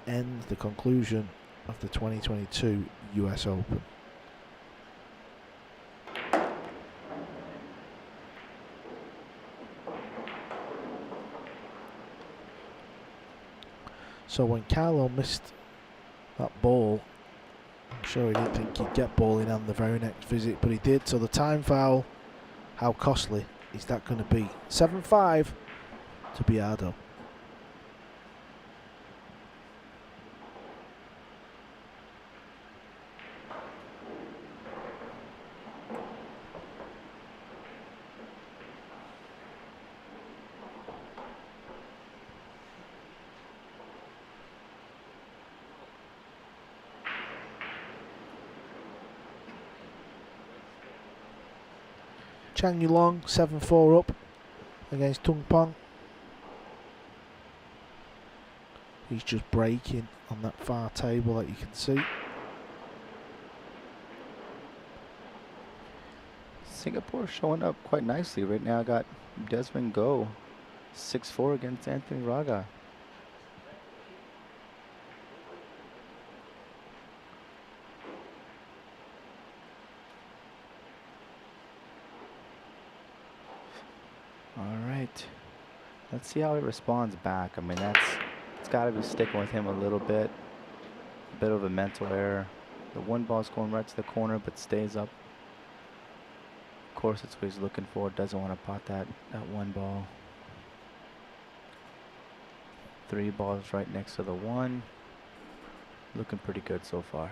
conclusion of the 2022 US Open. So when Carlo missed that ball, I'm sure he didn't think he'd get ball in hand the very next visit, but he did. So the time foul, how costly is that going to be? 7-5 to Biado. Chang Yulong 7-4 up against Tung Pong. He's just breaking on that far table that you can see. Singapore showing up quite nicely right now. Got Desmond Go 6-4 against Anthony Raga. All right, let's see how he responds back. I mean, it's got to be sticking with him a little bit. Bit of a mental error. The one ball's going right to the corner, but stays up. Of course, it's what he's looking for. Doesn't want to pot that one ball. 3 balls right next to the 1. Looking pretty good so far.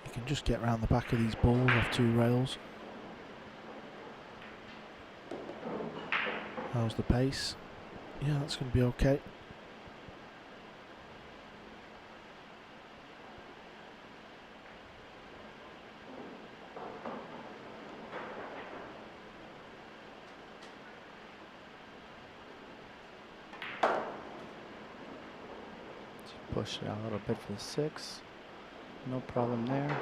You can just get around the back of these balls off 2 rails. How's the pace? Yeah, that's going to be okay. Push it out a little bit for the 6. No problem there.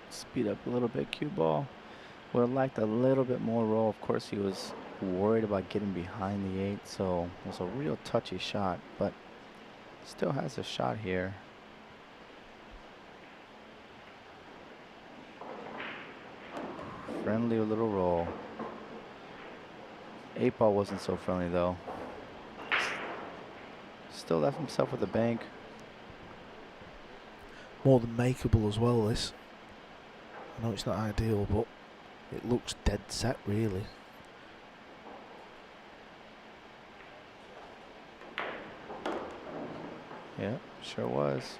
Speed up a little bit, cue ball. Would have liked a little bit more roll. Of course, he was worried about getting behind the 8, so it was a real touchy shot, but still has a shot here. Friendly little roll. 8 ball wasn't so friendly though. Still left himself with a bank. More than makeable as well, this. I know it's not ideal, but it looks dead set, really. Yeah, sure was.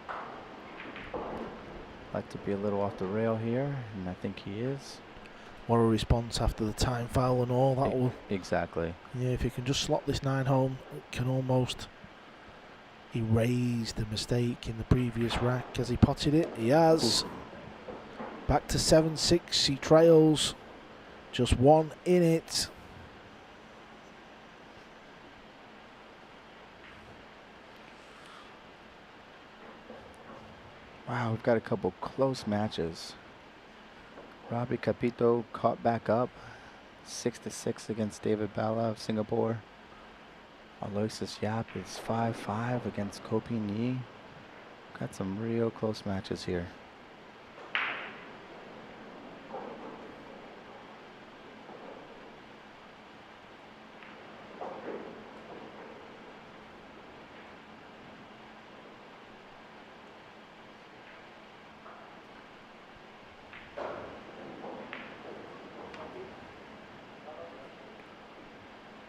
Like to be a little off the rail here, and I think he is. What a response after the time foul and all that will. Exactly. Yeah, if you can just slot this 9 home, it can almost erase the mistake in the previous rack. Has he potted it? He has. Ooh. Back to 7-6. He trails. Just 1 in it. Wow, we've got a couple close matches. Robbie Capito caught back up, 6-6 against David Bala of Singapore. Aloysius Yap is 5-5 against Ko Pin Yi. Got some real close matches here.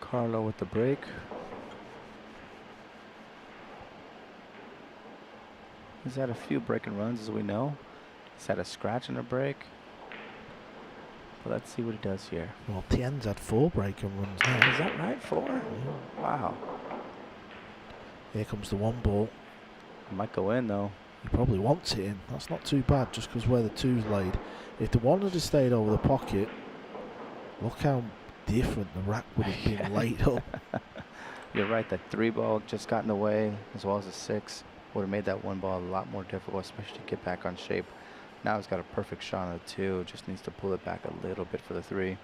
Carlo with the break. He's had a few breaking runs, as we know. He's had a scratch and a break. But let's see what he does here. Well, Thien's had 4 breaking runs now. Is that right? 4? Yeah. Wow. Here comes the 1 ball. Might go in, though. He probably wants it in. That's not too bad, just because where the 2's laid. If the 1 had stayed over the pocket, look how different the rack would have been laid up. You're right, that 3 ball just got in the way, as well as a 6. Would have made that 1 ball a lot more difficult, especially to get back on shape. Now he's got a perfect shot on the 2. Just needs to pull it back a little bit for the 3.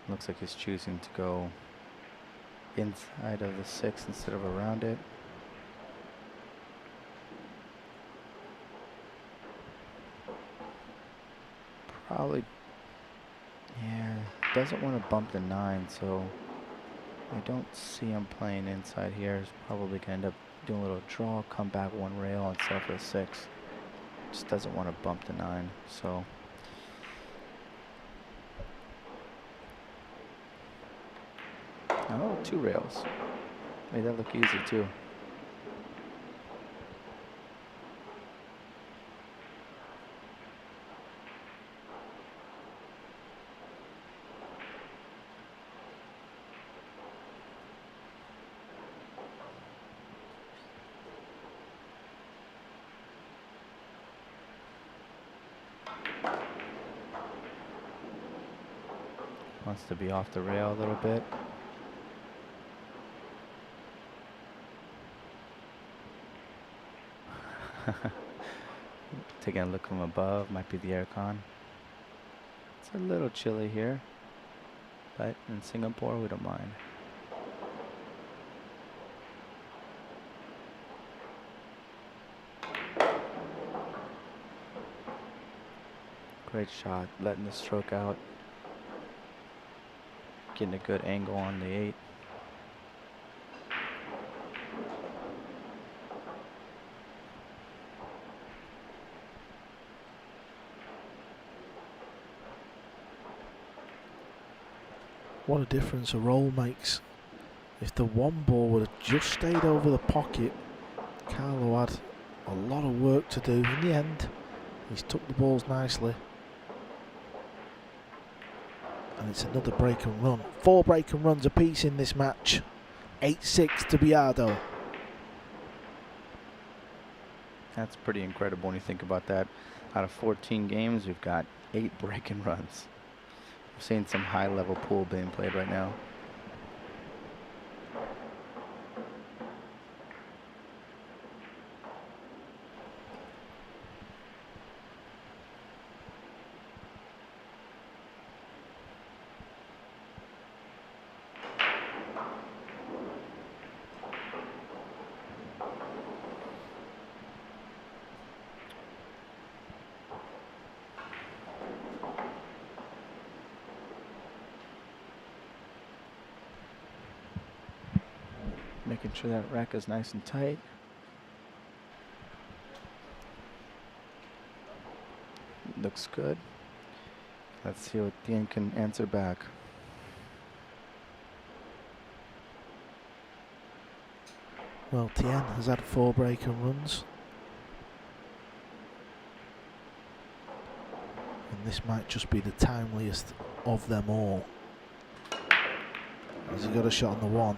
Looks like he's choosing to go inside of the 6 instead of around it. Probably, yeah, doesn't want to bump the 9, so I don't see him playing inside here. He's probably going to end up doing a little draw, come back 1 rail instead of the 6. Just doesn't want to bump the 9, so. Oh, 2 rails. Made that look easy too. Wants to be off the rail a little bit. Taking a look from above, might be the aircon. It's a little chilly here, but in Singapore we don't mind. Great shot, letting the stroke out. Getting a good angle on the 8. What a difference a roll makes. If the one ball would have just stayed over the pocket, Carlo had a lot of work to do. In the end, he's took the balls nicely. And it's another break and run. 4 break and runs apiece in this match. 8-6 to Biado. That's pretty incredible when you think about that. Out of 14 games, we've got 8 break and runs. We're seeing some high-level pool being played right now. Making sure that rack is nice and tight. Looks good. Let's see what Thien can answer back. Well, Thien has had 4 break and runs. And this might just be the timeliest of them all. Has he got a shot on the 1?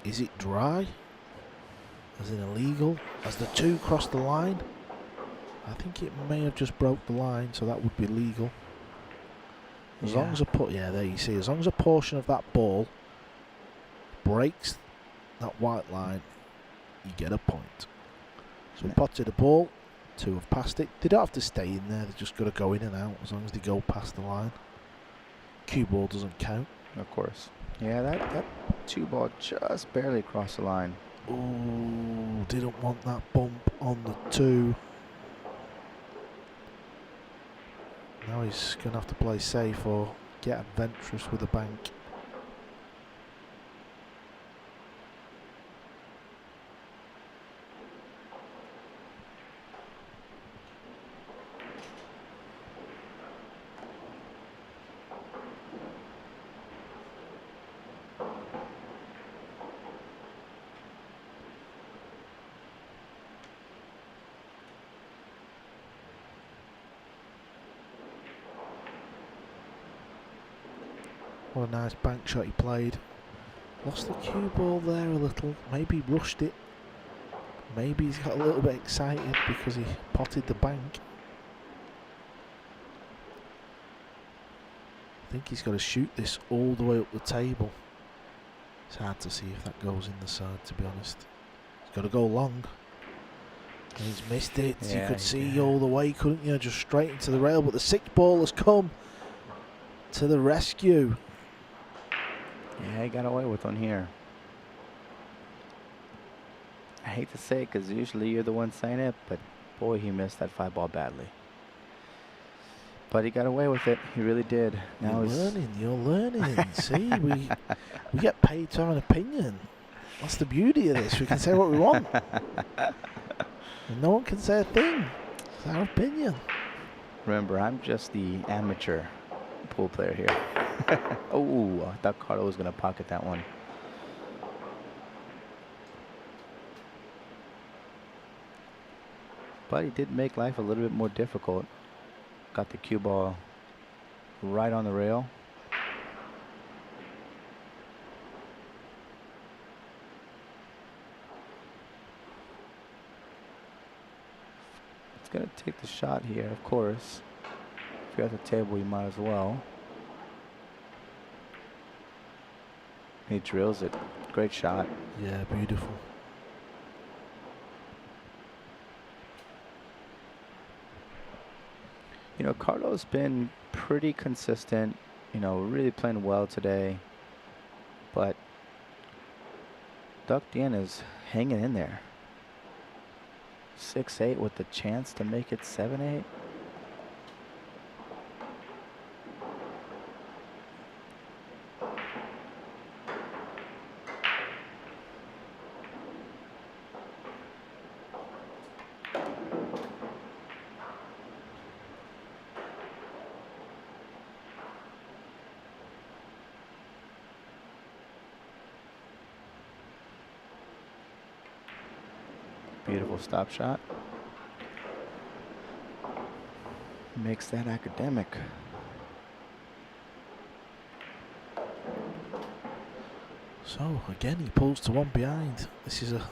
Is it dry? Is it illegal? Has the 2 crossed the line? I think it may have just broke the line, so that would be legal. As long as there you see, as long as a portion of that ball breaks that white line, you get a point. So he potted a ball, 2 have passed it. They don't have to stay in there, they just got to go in and out as long as they go past the line. Cue ball doesn't count. Of course. Yeah, that 2 ball just barely crossed the line. Oh, didn't want that bump on the 2. Now he's going to have to play safe or get adventurous with the bank. What a nice bank shot he played. Lost the cue ball there a little. Maybe rushed it. Maybe he's got a little bit excited because he potted the bank. I think he's got to shoot this all the way up the table. It's hard to see if that goes in the side, to be honest. He's got to go long. And he's missed it. Yeah, you could see all the way, couldn't you? Just straight into the rail. But the 6th ball has come to the rescue. Yeah, he got away with one here. I hate to say it because usually you're the one saying it, but boy, he missed that 5 ball badly. But he got away with it. He really did. Now You're learning. See, we get paid to have an opinion. That's the beauty of this. We can say what we want. And no one can say a thing. It's our opinion. Remember, I'm just the amateur pool player here. Oh, I thought Carlo was going to pocket that one. But he did make life a little bit more difficult. Got the cue ball right on the rail. It's going to take the shot here, of course. If you're at the table, you might as well. He drills it. Great shot. Yeah, beautiful. You know, Carlo's been pretty consistent, you know, really playing well today. But Duc Thien is hanging in there. 6-8 with the chance to make it 7-8. Beautiful stop shot. Makes that academic. So again, he pulls to one behind. This is a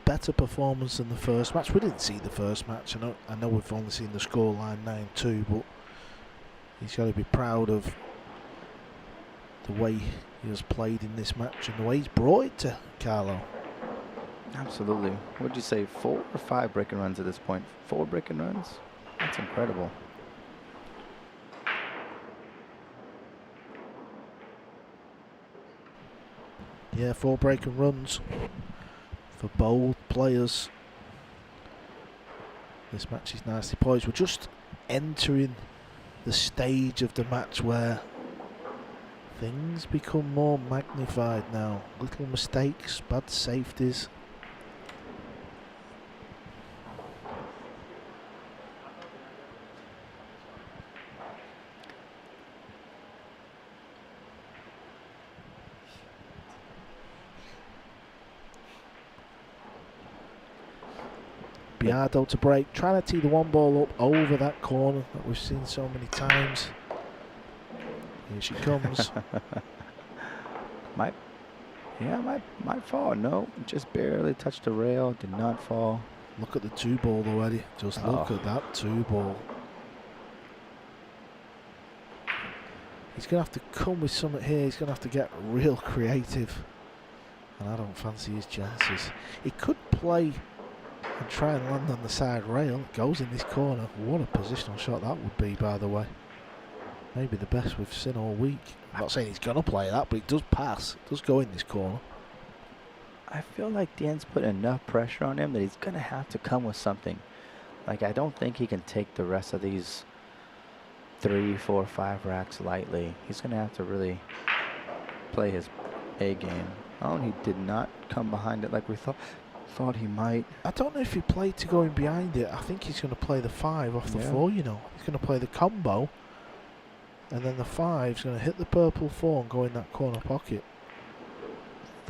better performance than the first match. We didn't see the first match. I know we've only seen the scoreline 9-2, but he's got to be proud of the way he has played in this match and the way he's brought it to Carlo. Absolutely. What'd you say, 4 or 5 break-and runs at this point? 4 break-and runs? That's incredible. Yeah, 4 break and runs for both players. This match is nicely poised. We're just entering the stage of the match where things become more magnified now. Little mistakes, bad safeties. Biado to break, trying to tee the one ball up over that corner that we've seen so many times. Here she comes. might fall. No, just barely touched the rail. Did not fall. Look at the 2 ball though, Eddie. Just look at that 2 ball. He's going to have to come with something here. He's going to have to get real creative. And I don't fancy his chances. He could play and try and land on the side rail. Goes in this corner. What a positional shot that would be, by the way. Maybe the best we've seen all week. I'm not saying he's going to play that, but it does pass. It does go in this corner. I feel like Thien's put enough pressure on him that he's going to have to come with something. Like, I don't think he can take the rest of these 3, 4, 5 racks lightly. He's going to have to really play his A game. Oh, he did not come behind it like we thought he might. I don't know if he played to go in behind it. I think he's going to play the 5 off the 4, you know. He's going to play the combo. And then the 5's going to hit the purple 4 and go in that corner pocket.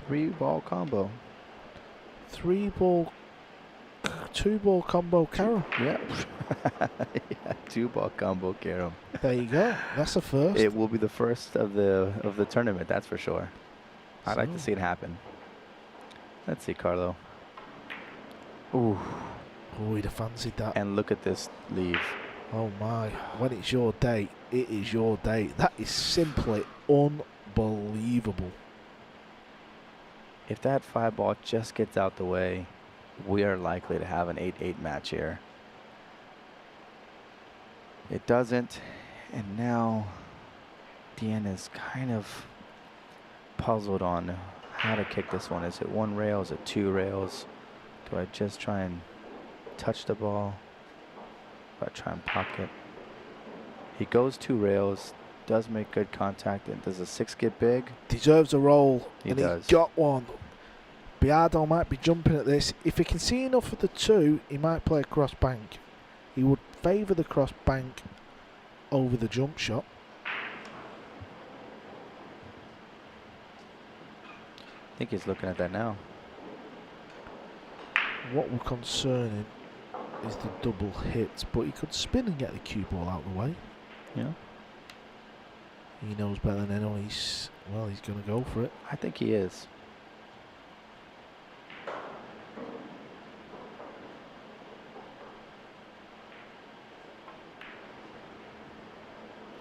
3-ball combo. 2 ball combo carom. Yeah. Yeah, 2-ball combo carom. There you go. That's a first. It will be the first of the tournament, that's for sure. I'd like to see it happen. Let's see, Carlo. Ooh. Oh, he'd have fancied that. And look at this leave. Oh my. When it's your day, it is your day. That is simply unbelievable. If that 5-ball just gets out the way, we are likely to have an 8-8 match here. It doesn't, and now Thien is kind of puzzled on how to kick this one. Is it 1 rail? Is it 2 rails? Do I just try and touch the ball? Do I try and pocket? He goes 2 rails, does make good contact, and does a 6 get big? Deserves a roll. He and does. He got one. Biado might be jumping at this. If he can see enough of the 2, he might play a cross bank. He would favour the cross bank over the jump shot. I think he's looking at that now. What we're concerning is the double hit, but he could spin and get the cue ball out of the way. Yeah. He knows better than anyone. He's going to go for it. I think he is.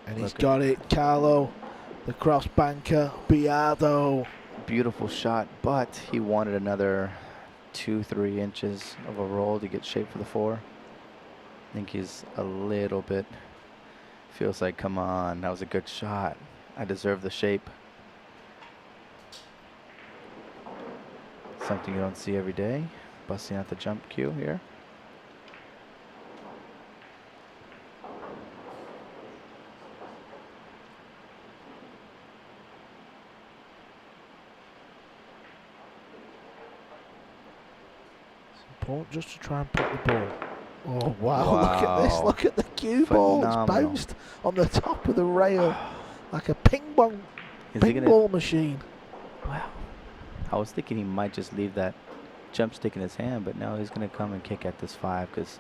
And he's got it. Carlo The cross banker, Biado. Beautiful shot, but he wanted another 2-3 inches of a roll to get shape for the 4. I think he's a little bit, feels like, come on, that was a good shot. I deserve the shape. Something you don't see every day. Busting out the jump cue here. Important just to try and put the ball. Oh wow, look at this, look at the cue ball. It's bounced on the top of the rail like a ping ball machine. Wow. I was thinking he might just leave that jump stick in his hand, but no, he's going to come and kick at this 5 because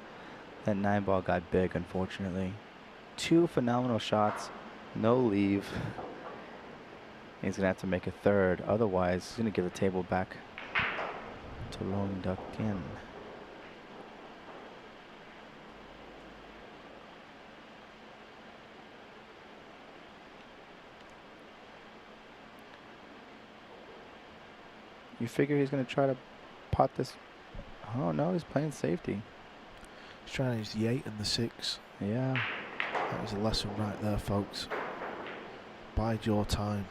that 9 ball got big, unfortunately. 2 phenomenal shots, no leave. He's going to have to make a 3rd. Otherwise, he's going to give the table back to Luong Duc Thien. You figure he's going to try to pot this. Oh, no, he's playing safety. He's trying to use the 8 and the 6. Yeah. That was a lesson right there, folks. Bide your time.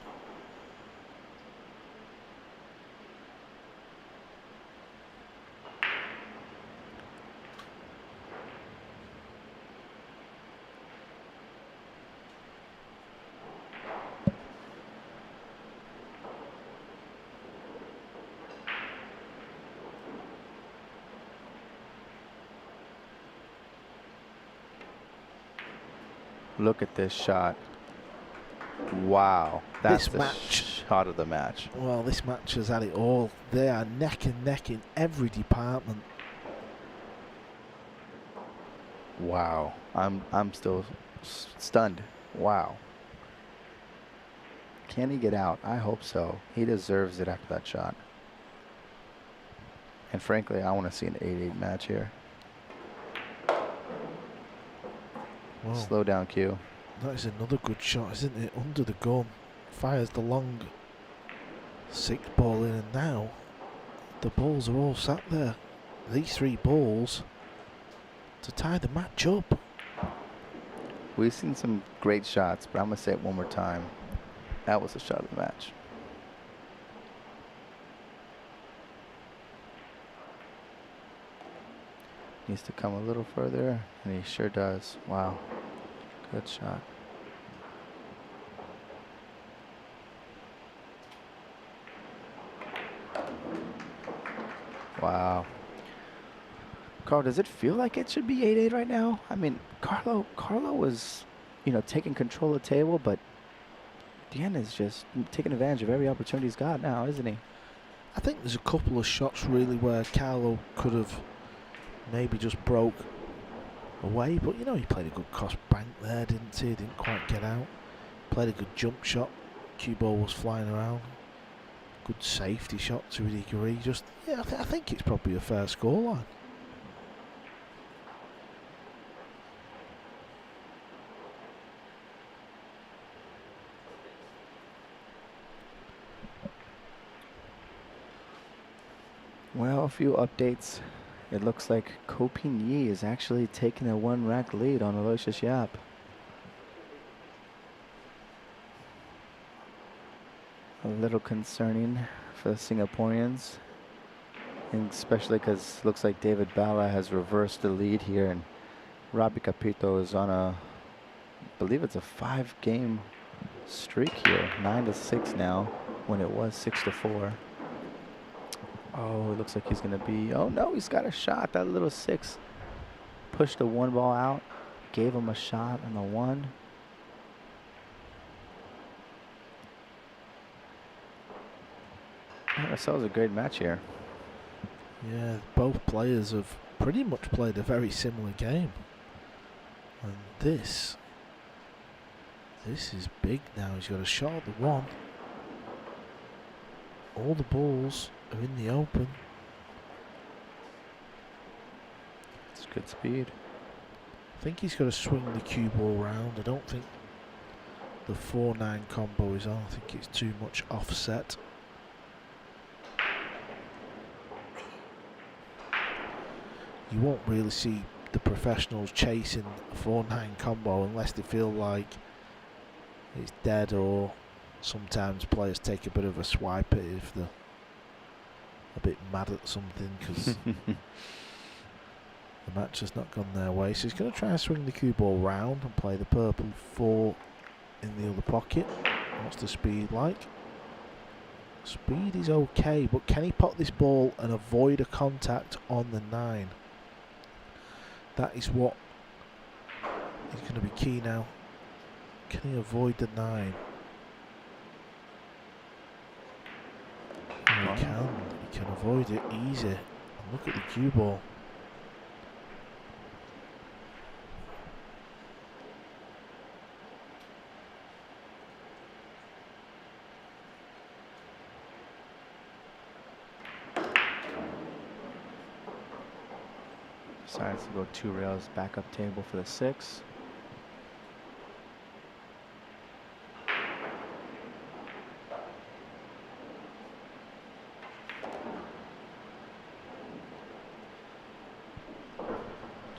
Look at this shot. Wow. That's this the match, shot of the match. Well, this match has had it all. They are neck and neck in every department. Wow. I'm still stunned. Wow. Can he get out? I hope so. He deserves it after that shot. And frankly, I want to see an 8-8 match here. Whoa. Slow down, Q. That is another good shot, isn't it? Under the gun. Fires the long 6 ball in, and now the balls are all sat there. These 3 balls to tie the match up. We've seen some great shots, but I'm going to say it one more time. That was the shot of the match. Needs to come a little further, and he sure does. Wow. Good shot. Wow. Carl, does it feel like it should be 8-8 right now? I mean, Carlo was, you know, taking control of the table, but Thien is just taking advantage of every opportunity he's got now, isn't he? I think there's a couple of shots really where Carlo could have maybe just broke away, but you know, he played a good cross bank there, didn't he? Didn't quite get out. Played a good jump shot. Cue ball was flying around. Good safety shot to a degree. Just, yeah, I think it's probably a fair scoreline. Well, a few updates. It looks like Ko Pin-Yi is actually taking a 1-rack lead on Aloysius Yap. A little concerning for the Singaporeans, and especially because it looks like David Bala has reversed the lead here, and Robbie Capito is on a, I believe it's a 5-game streak here, 9-6 now, when it was 6-4. Oh, it looks like he's going to be, oh no, he's got a shot. That little 6 pushed the 1 ball out, gave him a shot on the 1. Had ourselves a great match here. Yeah, both players have pretty much played a very similar game. And this is big now. He's got a shot at the 1. All the balls are in the open. It's good speed. I think he's got to swing the cue ball round. I don't think the 4-9 combo is on. I think it's too much offset. You won't really see the professionals chasing a 4-9 combo unless they feel like it's dead, or sometimes players take a bit of a swipe at it if they're a bit mad at something because the match has not gone their way. So he's going to try and swing the cue ball round and play the purple 4 in the other pocket. What's the speed like? Speed is okay, but can he pot this ball and avoid a contact on the 9? That is what is going to be key now. Can he avoid the 9? Oh, he can. He can avoid it easy. And look at the cue ball. Decides to go 2 rails backup table for the 6.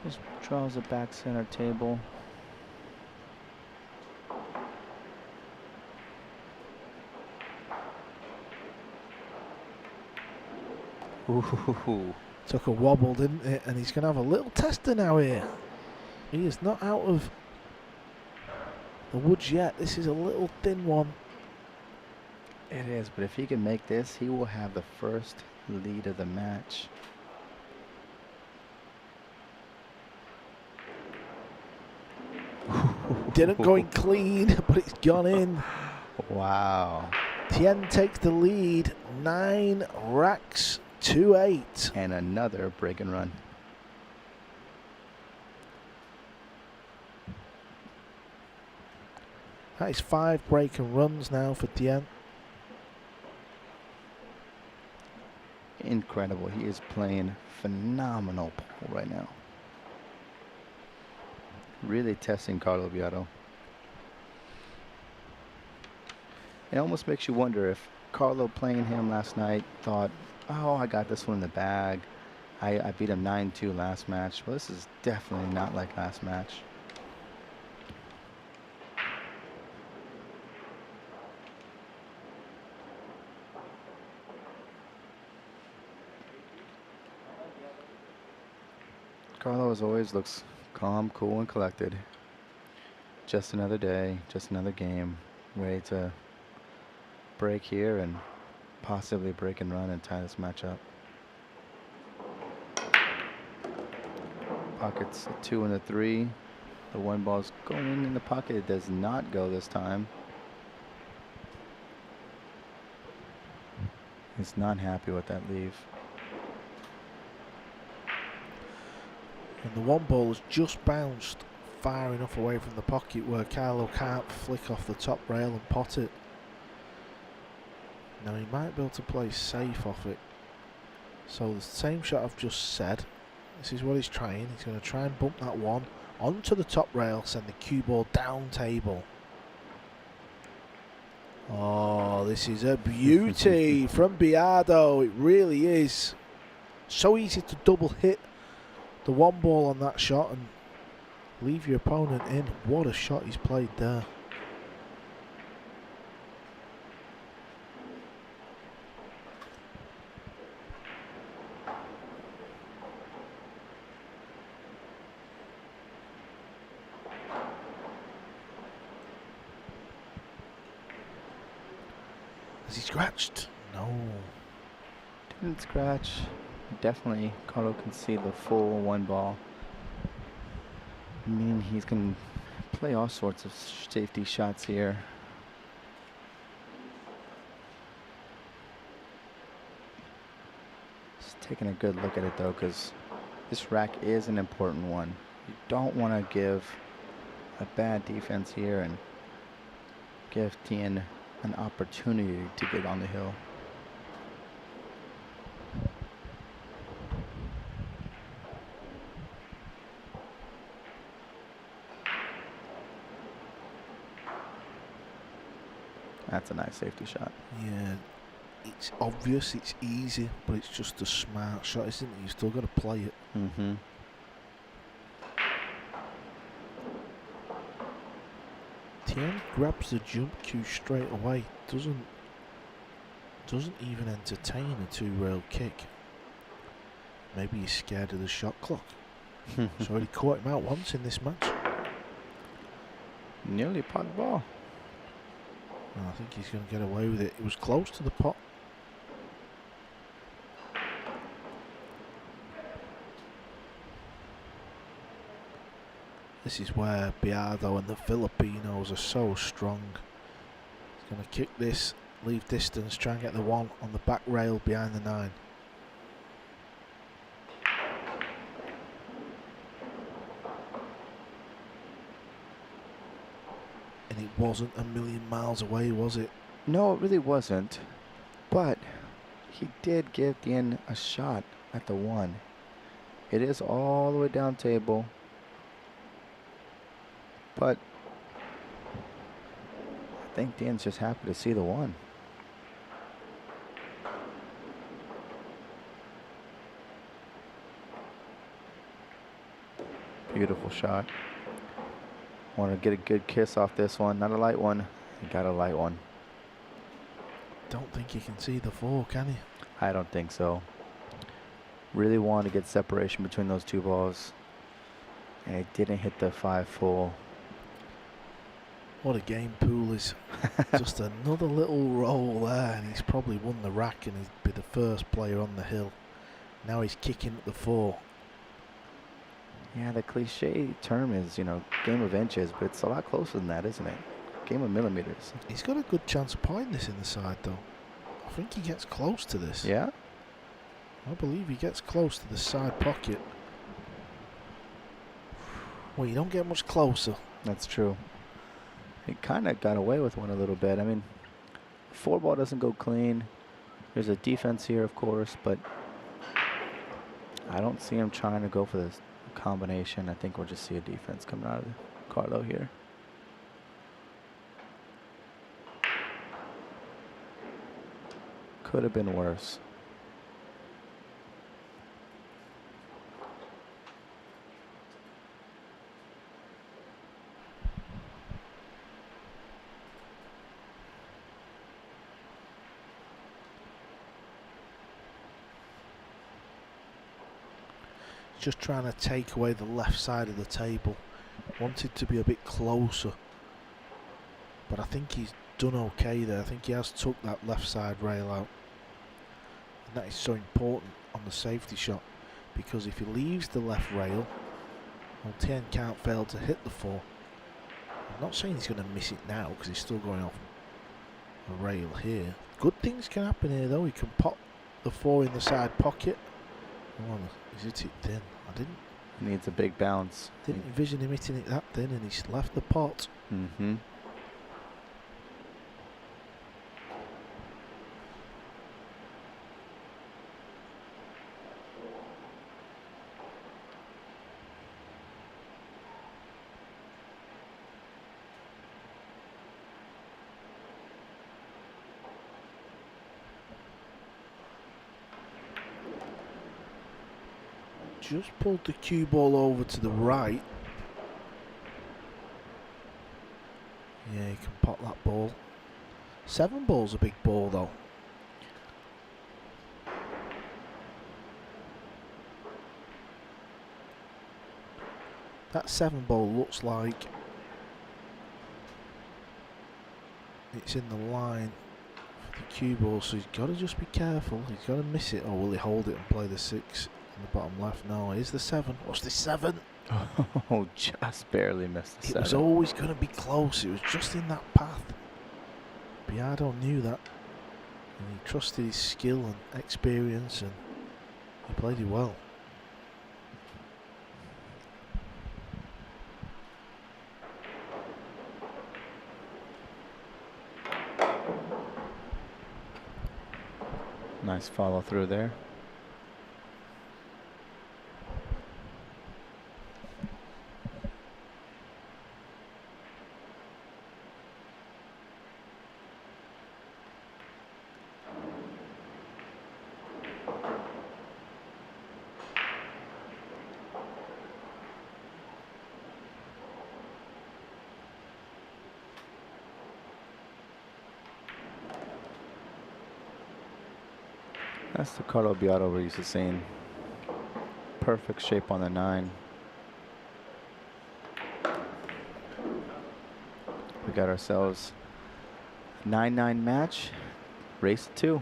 Just draws a back center table. Ooh. Took a wobble, didn't it? And he's going to have a little tester now here. He is not out of the woods yet. This is a little thin one. It is, but if he can make this, he will have the first lead of the match. Didn't go in clean, but it's gone in. Wow. Thien takes the lead. 9 racks to 8. And another break and run. That is 5 break and runs now for Thien. Incredible. He is playing phenomenal pool right now. Really testing Carlo Biado. It almost makes you wonder if Carlo playing him last night thought, oh, I got this one in the bag. I beat him 9-2 last match. Well, this is definitely not like last match. Carlo, as always, looks calm, cool, and collected. Just another day, just another game. Ready to break here and possibly break and run and tie this match up. Pockets a 2 and a 3. The 1 ball's going in the pocket. It does not go this time. He's not happy with that leave. And the 1 ball has just bounced far enough away from the pocket where Carlo can't flick off the top rail and pot it. Now he might be able to play safe off it. So the same shot I've just said. This is what he's trying. He's going to try and bump that 1 onto the top rail, send the cue ball down table. Oh, this is a beauty from Biado. It really is. So easy to double hit the 1 ball on that shot and leave your opponent in. What a shot he's played there. Has he scratched? No. Didn't scratch. Definitely, Carlo can see the full 1 ball. I mean, he's going to play all sorts of safety shots here. Just taking a good look at it, though, because this rack is an important one. You don't want to give a bad defense here and give Thien an opportunity to get on the hill. That's a nice safety shot. Yeah, it's obvious, it's easy, but it's just a smart shot, isn't it? You still got to play it. Mm-hmm. Thien grabs the jump cue straight away. Doesn't even entertain a two-rail kick. Maybe he's scared of the shot clock. He's already caught him out once in this match. Nearly pot ball. I think he's going to get away with it. It was close to the pot. This is where Biado and the Filipinos are so strong. He's going to kick this, leave distance, try and get the one on the back rail behind the 9. And it wasn't a million miles away, was it? No, it really wasn't. But he did give Thien a shot at the 1. It is all the way down table. But I think Thien's just happy to see the 1. Beautiful shot. Want to get a good kiss off this one. Not a light one. You got a light one. Don't think he can see the 4, can he? I don't think so. Really wanted to get separation between those two balls. And it didn't hit the 5 full. What a game Poole is. Just another little roll there, and he's probably won the rack, and he'd be the first player on the hill. Now he's kicking at the 4. Yeah, the cliche term is, game of inches, but it's a lot closer than that, isn't it? Game of millimeters. He's got a good chance of potting this in the side, though. I think he gets close to this. Yeah? I believe he gets close to the side pocket. Well, you don't get much closer. That's true. He kind of got away with one a little bit. I mean, 4 ball doesn't go clean. There's a defense here, of course, but I don't see him trying to go for this combination. I think we'll just see a defense coming out of Carlo here. Could have been worse. Just trying to take away the left side of the table. Wanted to be a bit closer, but I think he's done okay there. I think he has took that left side rail out, and that is so important on the safety shot, because if he leaves the left rail, well, Thien can't fail to hit the 4. I'm not saying he's going to miss it now, because he's still going off the rail here. Good things can happen here though. He can pop the 4 in the side pocket. Oh, he's hit it thin. I didn't. Needs a big bounce. Didn't envision him hitting it that thin, and he's left the pot. Mm-hmm. Just pulled the cue ball over to the right. Yeah, you can pot that ball. 7 ball's a big ball though. That 7 ball looks like it's in the line for the cue ball, so he's got to just be careful. He's got to miss it, or will he hold it and play the 6 on the bottom left? No, here's the 7. What's the 7? Oh, just barely missed the 7. It was always going to be close. It was just in that path. Biado knew that, and he trusted his skill and experience, and he played it well. Nice follow through there. That's the Carlo Biado we're used to seeing. Perfect shape on the 9. We got ourselves 9-9 match, race 2.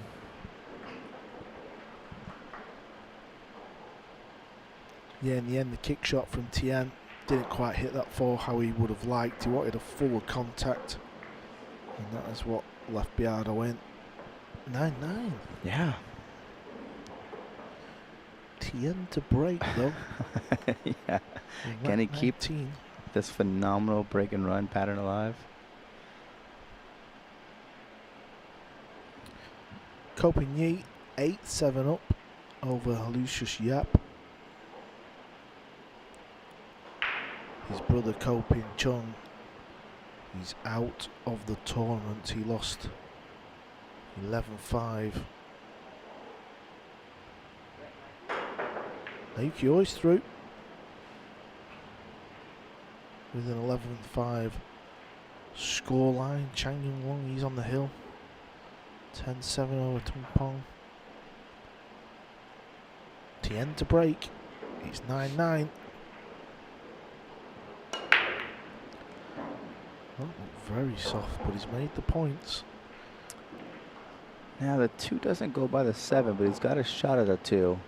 Yeah, in the end, the kick shot from Thien didn't quite hit that 4 how he would have liked. He wanted a full contact, and that is what left Biado in. 9-9. Yeah. Thien to break, though. Yeah. Can he keep 19. this phenomenal break and run pattern alive? Copigny 8-7 up over Lucius Yap. His brother Kopin Chung, he's out of the tournament. He lost 11-5. Naoki Oi's through with an 11-5 scoreline. Chang Yung Long, he's on the hill. 10-7 over Tung Pong. Thien to break. It's 9-9. Oh, very soft, but he's made the points. Now the 2 doesn't go by the 7, but he's got a shot at a 2.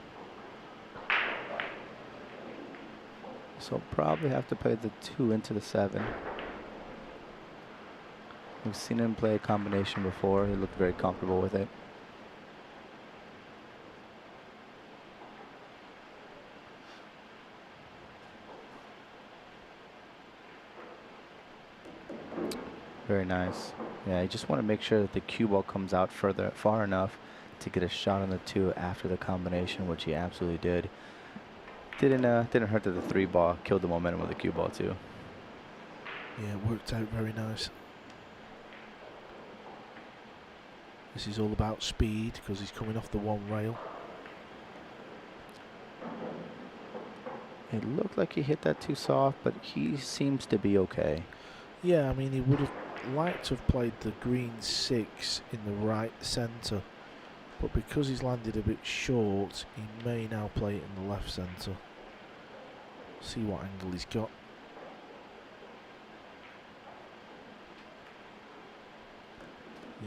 So probably have to play the 2 into the 7. We've seen him play a combination before. He looked very comfortable with it. Very nice. Yeah, you just want to make sure that the cue ball comes out far enough to get a shot on the 2 after the combination, which he absolutely did. Didn't hurt that the 3 ball killed the momentum of the cue ball too. Yeah, it worked out very nice. This is all about speed because he's coming off the 1 rail. It looked like he hit that too soft, but he seems to be okay. Yeah, I mean, he would have liked to have played the green 6 in the right centre, but because he's landed a bit short, he may now play it in the left centre. See what angle he's got.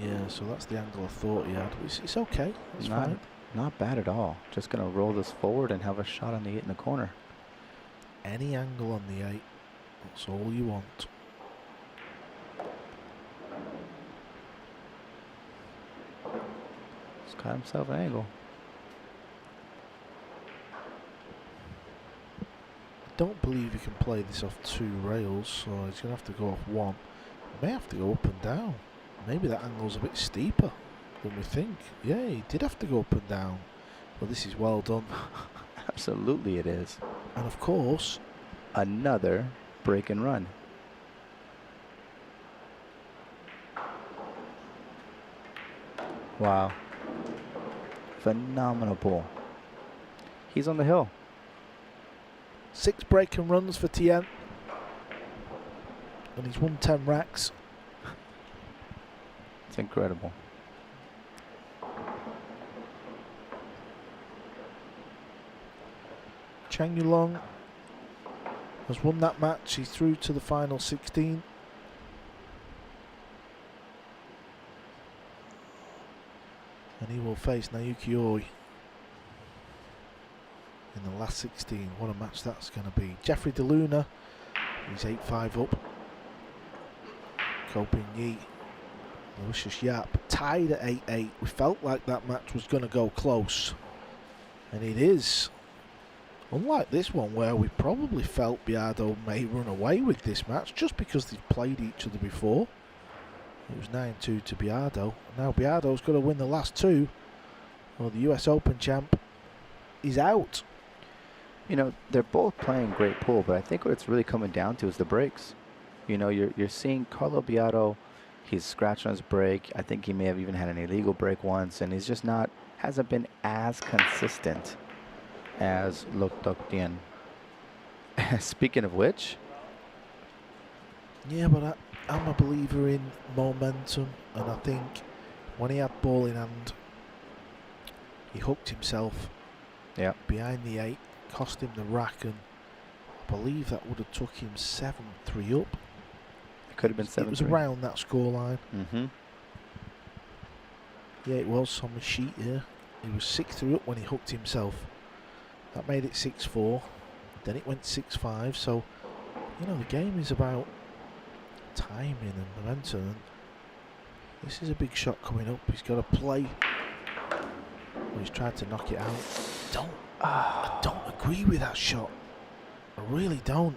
Yeah, so that's the angle I thought he had. It's okay. It's fine. Not bad at all. Just going to roll this forward and have a shot on the 8 in the corner. Any angle on the 8. That's all you want. He's got himself an angle. Don't believe you can play this off 2 rails, so he's going to have to go off 1. May have to go up and down. Maybe that angle's a bit steeper than we think. Yeah, he did have to go up and down. But this is well done. Absolutely it is. And of course, another break and run. Wow. Phenomenal pull. He's on the hill. 6 break and runs for Thien. And he's won 10 racks. It's incredible. Chang Yulong has won that match. He's through to the final 16. And he will face Naoki Oi in the last 16. What a match that's going to be. Jeffrey DeLuna, he's 8-5 up. Copigny, Lucius Yap tied at 8-8. We felt like that match was going to go close. And it is. Unlike this one where we probably felt Biado may run away with this match just because they've played each other before. It was 9-2 to Biado. Now Biado's got to win the last 2 or the US Open champ is out. You know, they're both playing great pool, but I think what it's really coming down to is the breaks. You know, you're seeing Carlo Biado, he's scratched on his break. I think he may have even had an illegal break once, and he's just hasn't been as consistent as Luong Duc Thien. Speaking of which. Yeah, but I'm a believer in momentum, and I think when he had ball in hand He hooked himself behind the 8, cost him the rack, and I believe that would have took him 7-3 up. It could have been 7-3. It was around that scoreline. Mm-hmm. Yeah, it was on the sheet here. He was 6-3 up when he hooked himself. That made it 6-4. Then it went 6-5. So, you know, the game is about timing and momentum. And this is a big shot coming up. He's got to play. Well, he's tried to knock it out. I don't agree with that shot. I really don't.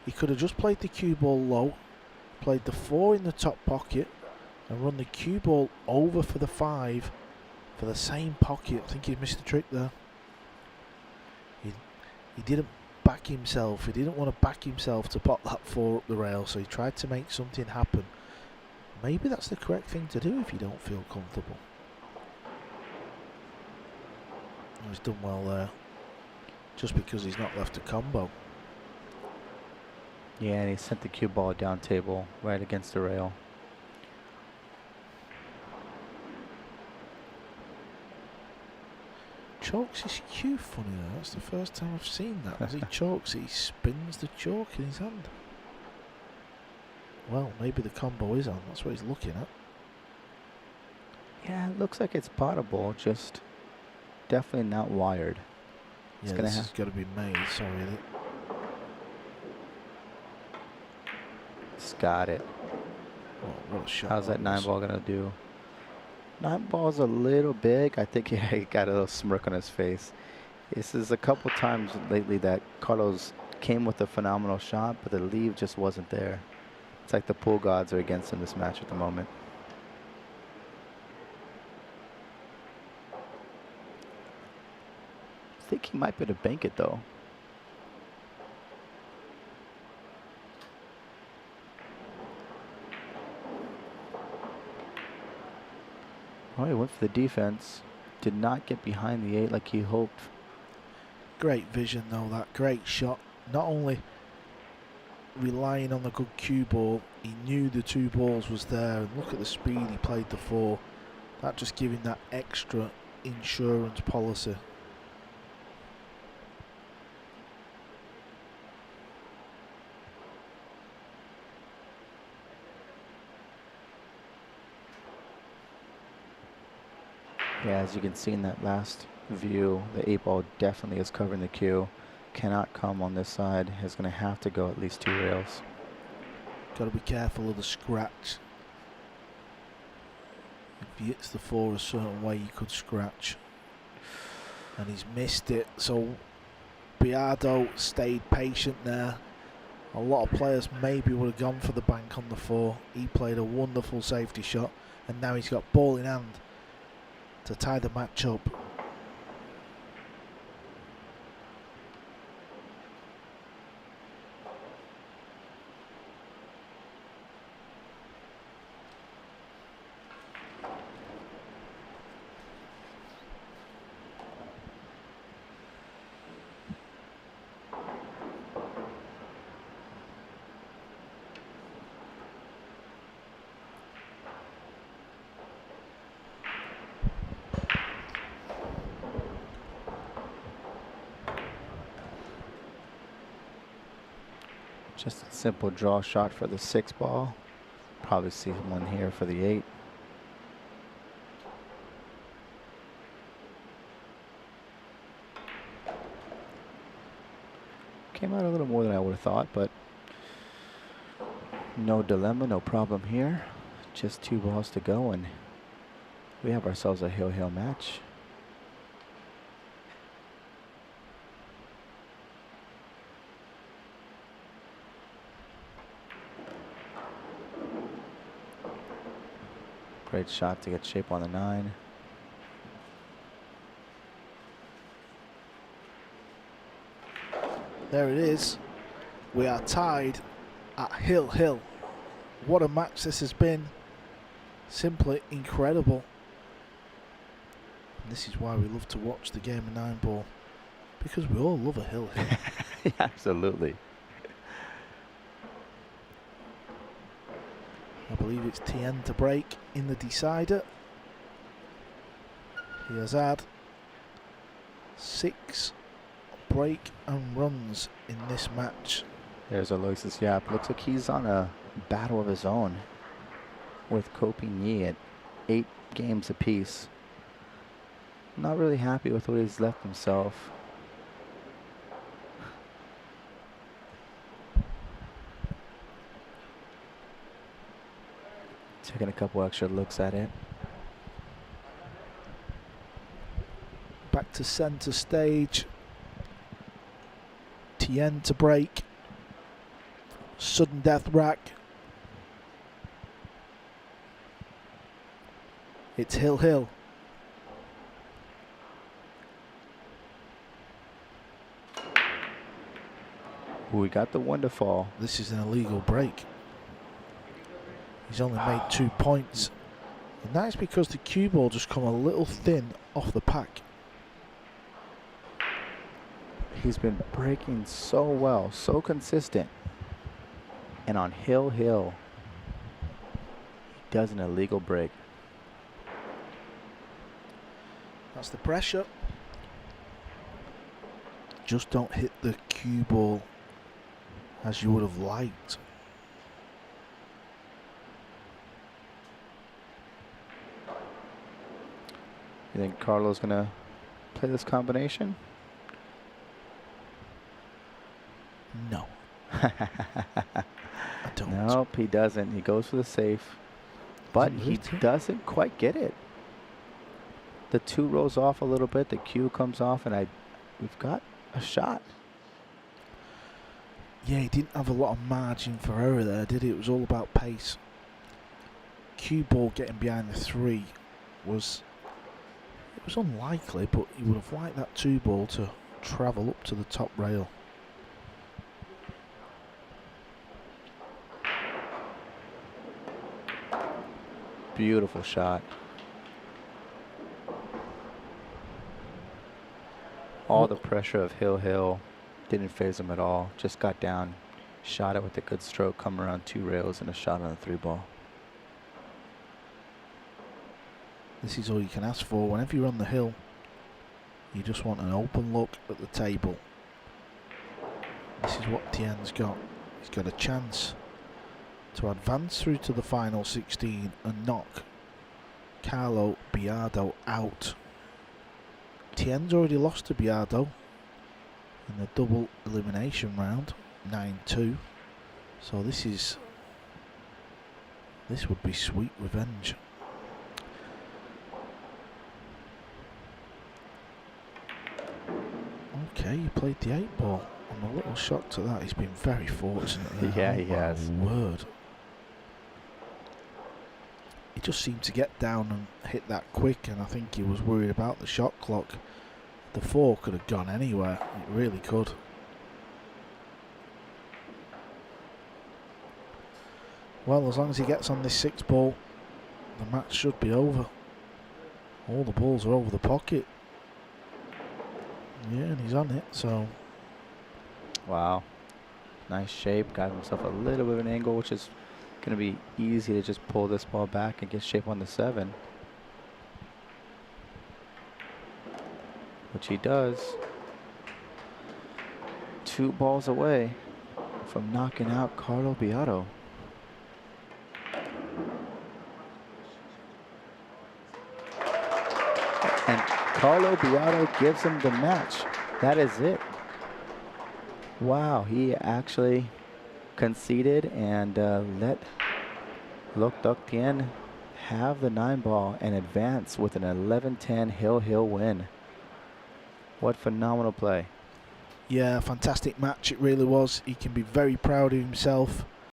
He could have just played the cue ball low, played the 4 in the top pocket, and run the cue ball over for the 5 for the same pocket. I think he missed the trick there. He didn't back himself. He didn't want to back himself to pop that 4 up the rail, so he tried to make something happen. Maybe that's the correct thing to do if you don't feel comfortable. He's done well there, just because he's not left a combo. Yeah, and he sent the cue ball down table right against the rail. Chalks his cue funny though. That's the first time I've seen that. As he chalks it, he spins the chalk in his hand. Well, maybe the combo is on. That's what he's looking at. Yeah, it looks like it's potable, just definitely not wired. Yeah, this has got to be made. Sorry. It's got it. Oh, what a shot. How's that 9-ball going to do? 9-ball's a little big. I think he got a little smirk on his face. This is a couple times lately that Carlos came with a phenomenal shot, but the leave just wasn't there. It's like the pool gods are against him this match at the moment. I think he might be able to bank it though. Oh, he went for the defense. Did not get behind the 8 like he hoped. Great vision though, that great shot. Not only relying on the good cue ball, he knew the 2 balls was there, and look at the speed he played the 4. That just giving that extra insurance policy. Yeah, as you can see in that last view, the 8-ball definitely is covering the cue. Cannot come on this side. Is going to have to go at least 2 rails. Got to be careful of the scratch. If he hits the 4 a certain way, he could scratch. And he's missed it. So Biado stayed patient there. A lot of players maybe would have gone for the bank on the 4. He played a wonderful safety shot, and now he's got ball in hand to tie the match up. Just a simple draw shot for the 6-ball. Probably see one here for the 8. Came out a little more than I would have thought, but no dilemma, no problem here. Just 2 balls to go, and we have ourselves a hill-hill match. Great shot to get shape on the 9. There it is. We are tied at hill-hill. What a match this has been. Simply incredible. And this is why we love to watch the game of 9-ball. Because we all love a hill-hill. Yeah, absolutely. I believe it's Thien to break in the decider. He has had 6 break and runs in this match. There's Aloysius Yap. Looks like he's on a battle of his own with Ko Ping at 8 games apiece. Not really happy with what he's left himself. Taking a couple extra looks at it. Back to centre stage. Thien to break. Sudden death rack. It's Hill. We got the one to fall. This is an illegal break. He's only made 2 points. And that is because the cue ball just come a little thin off the pack. He's been breaking so well, so consistent. And on Hill, he does an illegal break. That's the pressure. Just don't hit the cue ball as you would have liked. You think Carlo's gonna play this combination? No. I don't. Nope, he doesn't. He goes for the safe, but he doesn't quite get it. The 2 rolls off a little bit. The cue comes off, and we've got a shot. Yeah, he didn't have a lot of margin for error there, did he? It was all about pace. Cue ball getting behind the 3 was unlikely, but you would have liked that 2 ball to travel up to the top rail. Beautiful shot. All the pressure of Hill didn't phase him at all. Just got down, shot it with a good stroke, come around 2 rails and a shot on the 3 ball. This is all you can ask for. Whenever you're on the hill, you just want an open look at the table. This is what Thien's got. He's got a chance to advance through to the final 16 and knock Carlo Biado out. Thien's already lost to Biado in the double elimination round, 9-2. So this would be sweet revenge. Okay, he played the 8 ball. I'm a little shocked at that. He's been very fortunate there. Yeah, he has. Word. He just seemed to get down and hit that quick, and I think he was worried about the shot clock. The 4 could have gone anywhere. It really could. Well, as long as he gets on this 6 ball, the match should be over. All the balls are over the pocket. Yeah, and he's on it, so. Wow. Nice shape. Got himself a little bit of an angle, which is going to be easy to just pull this ball back and get shape on the 7. Which he does. 2 balls away from knocking out Carlo Biado. And Carlo Biado gives him the match. That is it. Wow, he actually conceded and let Luong Duc Thien have the 9 ball and advance with an 11-10 Hill win. What phenomenal play. Yeah, fantastic match it really was. He can be very proud of himself.